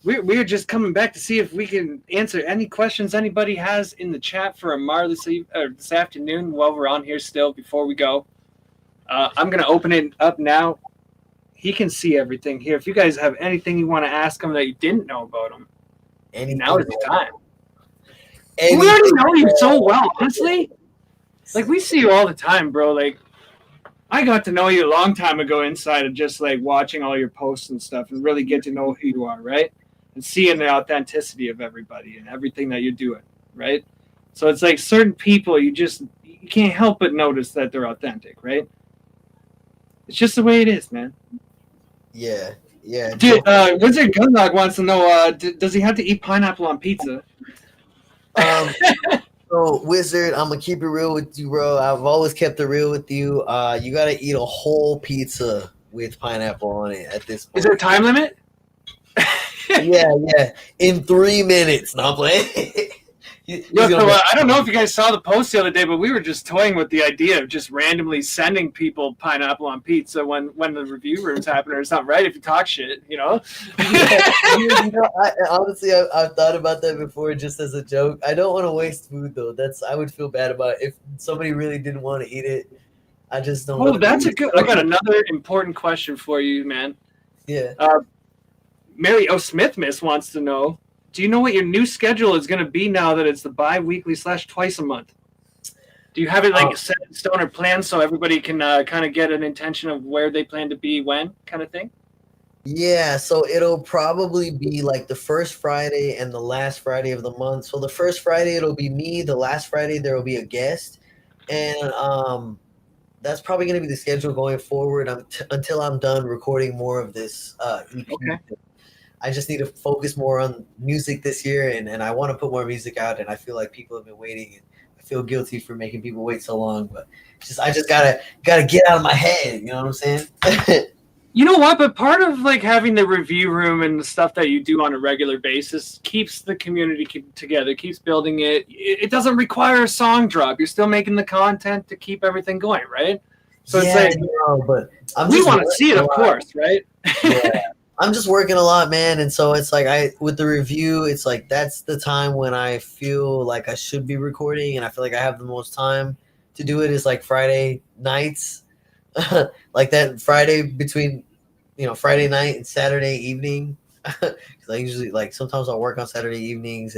We are just coming back to see if we can answer any questions anybody has in the chat for Amar this afternoon while we're on here still before we go. I'm going to open it up now. He can see everything here. If you guys have anything you want to ask him that you didn't know about him, now is the time. We already know you so well, honestly. Like, we see you all the time, bro. Like, I got to know you a long time ago inside of just like watching all your posts and stuff and really get to know who you are, right? And seeing the authenticity of everybody and everything that you're doing, right? So it's like certain people, you can't help but notice that they're authentic, right? It's just the way it is, man. Yeah. Dude, Wizard Gunlock wants to know, does he have to eat pineapple on pizza? So, Wizard, I'm gonna keep it real with you, bro. I've always kept it real with you. You gotta eat a whole pizza with pineapple on it at this point. Is there a time limit? Yeah. In 3 minutes. No, I'm playing. I don't know if you guys saw the post the other day, but we were just toying with the idea of just randomly sending people pineapple on pizza when the review room's happening or something, right? If you talk shit, you know? Honestly, I've thought about that before just as a joke. I don't want to waste food, though. I would feel bad about it. If somebody really didn't want to eat it. I just don't Oh, that's a good... I got another important question for you, man. Yeah. Mary O. Smith Miss wants to know, do you know what your new schedule is going to be now that it's the bi-weekly / twice a month? Do you have it like set in stone or planned so everybody can kind of get an intention of where they plan to be when kind of thing? Yeah, so it'll probably be like the first Friday and the last Friday of the month. So the first Friday it'll be me. The last Friday there will be a guest, and that's probably going to be the schedule going forward until I'm done recording more of this EP. Okay. I just need to focus more on music this year, and I want to put more music out. And I feel like people have been waiting, and I feel guilty for making people wait so long. But I just gotta get out of my head. You know what I'm saying? You know what? But part of like having the review room and the stuff that you do on a regular basis keeps the community together, keeps building it. It doesn't require a song drop. You're still making the content to keep everything going, right? So it's like but we want to see it, of course, right? Yeah. I'm just working a lot, man, and so it's like with the review, it's like that's the time when I feel like I should be recording, and I feel like I have the most time to do it is like Friday nights, like that Friday between Friday night and Saturday evening. Because I usually like sometimes I'll work on Saturday evenings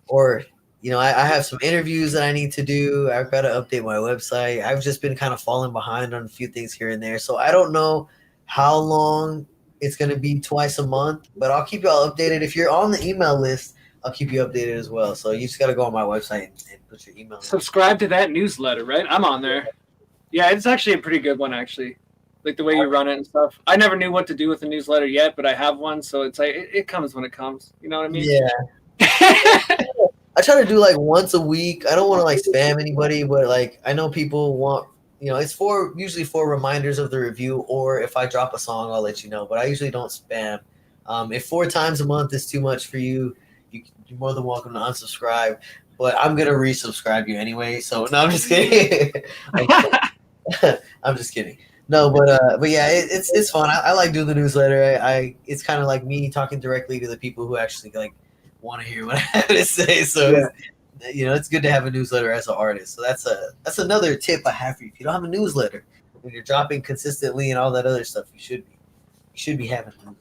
or I have some interviews that I need to do. I've got to update my website. I've just been kind of falling behind on a few things here and there. So I don't know how long it's going to be twice a month, but I'll keep you all updated. If you're on the email list, I'll keep you updated as well. So you just got to go on my website and put your email in. Subscribe to that newsletter, right? I'm on there. Yeah, it's actually a pretty good one, actually. Like the way you run it and stuff. I never knew what to do with the newsletter yet, but I have one, so it's like it comes when it comes. You know what I mean? Yeah. I try to do like once a week. I don't want to like spam anybody, but like I know people want, it's usually for reminders of the review, or if I drop a song, I'll let you know. But I usually don't spam. If 4 times a month is too much for you, you're more than welcome to unsubscribe. But I'm gonna resubscribe you anyway. So no, I'm just kidding. I'm just kidding. No, but yeah, it's fun. I like doing the newsletter. It's kind of like me talking directly to the people who actually like want to hear what I have to say. So it's good to have a newsletter as an artist. So that's another tip I have for you. If you don't have a newsletter, when you're dropping consistently and all that other stuff, you should be having a newsletter.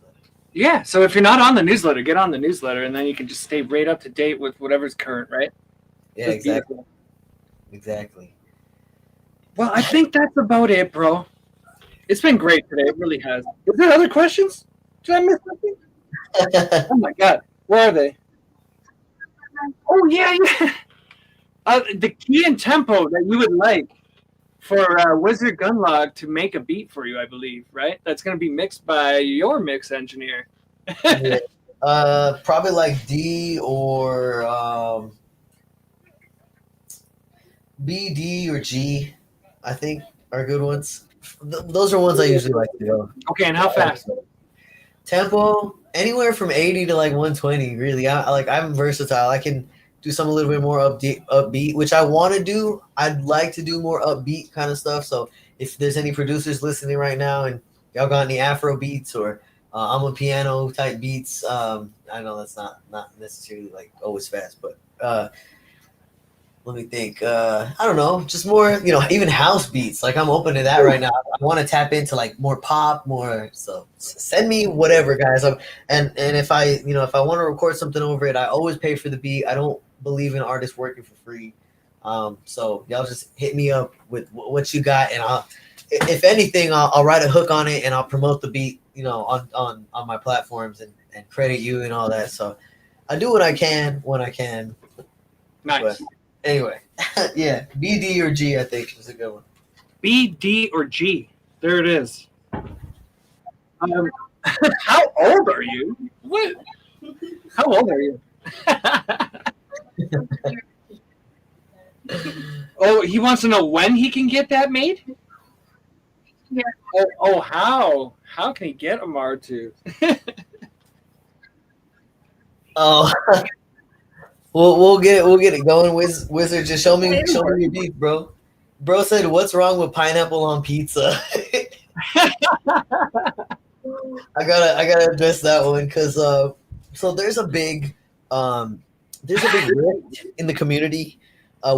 Yeah. So if you're not on the newsletter, get on the newsletter, and then you can just stay right up to date with whatever's current, right? Yeah, exactly. Exactly. Well, I think that's about it, bro. It's been great today. It really has. Is there other questions? Did I miss something? Oh my god, where are they? Oh yeah. The key and tempo that you would like for Wizard Gunlog to make a beat for you, I believe, right? That's going to be mixed by your mix engineer. Yeah. Probably like D or B, D, or G, I think are good ones. Those are ones I usually like to go. Okay, and how fast? Tempo anywhere from 80 to like 120. Really, I'm versatile. I can do some a little bit more upbeat, which I want to do. I'd like to do more upbeat kind of stuff. So if there's any producers listening right now and y'all got any Afro beats or I'm a piano type beats, I know that's not necessarily like always fast, but let me think. I don't know, just more, even house beats. Like I'm open to that right now. I want to tap into like more pop, more. So send me whatever, guys. And if I, if I want to record something over it, I always pay for the beat. I don't believe in artists working for free. So y'all just hit me up with what you got, and if anything, I'll write a hook on it and I'll promote the beat, on my platforms and credit you and all that. So I do what I can when I can. Nice. But, anyway, yeah, B, D, or G, I think is a good one. B, D, or G. There it is. How old are you? What? How old are you? Oh, he wants to know when he can get that made? Yeah. Oh, how? How can he get Amar to? Oh. We'll get it going. Wizard, just show me your beef, bro. Bro said, "What's wrong with pineapple on pizza?" I gotta address that one because so there's a big rift in the community.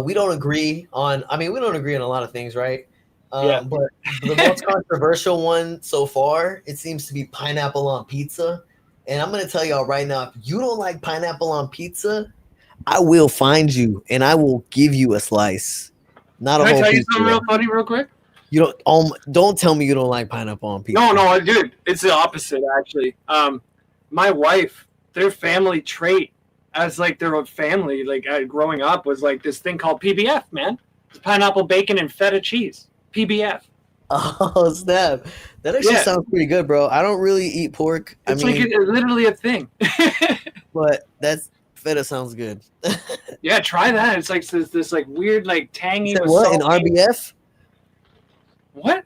We don't agree on. I mean, we don't agree on a lot of things, right? Yeah. But the most controversial one so far, it seems to be pineapple on pizza. And I'm gonna tell y'all right now, if you don't like pineapple on pizza, I will find you and I will give you a slice. Not Can a whole I tell you pizza. something real funny, real quick? Don't tell me you don't like pineapple on pizza. No, dude, it's the opposite actually. My wife, their family trait as like their family, like growing up, was like this thing called PBF, man. It's pineapple bacon and feta cheese. PBF. Oh snap! That actually Yeah. sounds pretty good, bro. I don't really eat pork. It's I mean, like literally a thing. but that's feta sounds good. Yeah, try that. It's like this like weird like tangy. Said with what in salty- RBF? What?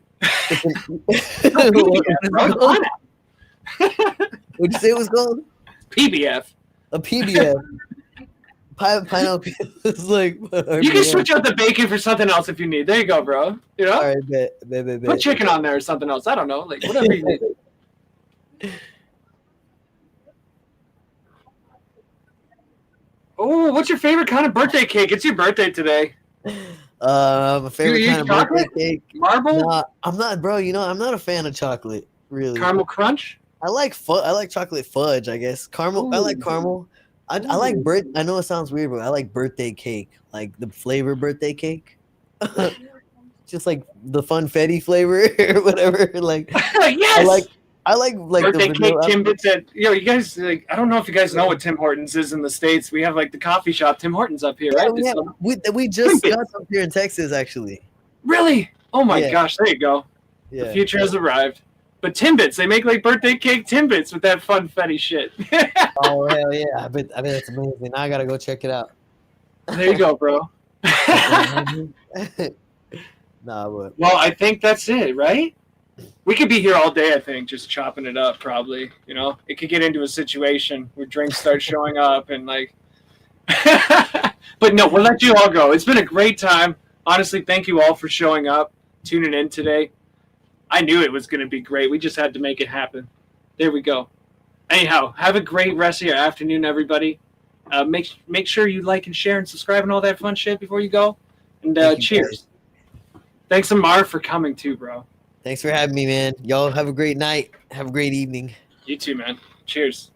What would you say it was called? PBF. A PBF. Pineapple is like. You can switch out the bacon for something else if you need. There you go, bro. You know, All right, bet. put chicken on there or something else. I don't know, like whatever you need. Oh, what's your favorite kind of birthday cake? It's your birthday today. My favorite You eat kind of birthday chocolate? cake. Marble? Nah, I'm not, bro. You know, I'm not a fan of chocolate. Really, Caramel crunch? I like chocolate fudge. I guess caramel. I like Ooh. caramel. I like I know it sounds weird, but I like birthday cake, like the flavor birthday cake. Just like the funfetti flavor or whatever. Like Yes! I like Birthday the cake vanilla. Timbits at you guys like I don't know if you guys know what Tim Hortons is in the States. We have like the coffee shop Tim Hortons up here, Yeah, right? we just Timbits. got some here in Texas, actually. Really? Oh my Yeah. gosh, there you go. Yeah. The future has arrived. But Timbits, they make like birthday cake Timbits with that funfetti shit. Oh hell yeah! I bet it's amazing. Now I gotta go check it out. There you go, bro. Nah, but Well, I think that's it, right? We could be here all day, I think, just chopping it up, probably. You know, it could get into a situation where drinks start showing up and like. But no, we'll let you all go. It's been a great time. Honestly, thank you all for showing up, tuning in today. I knew it was going to be great. We just had to make it happen. There we go. Anyhow, have a great rest of your afternoon, everybody. Make sure you like and share and subscribe and all that fun shit before you go. And Thank you, cheers. Thanks, Amar, for coming too, bro. thanks for having me, man. Y'all have a great night. Have a great evening. You too, man. Cheers.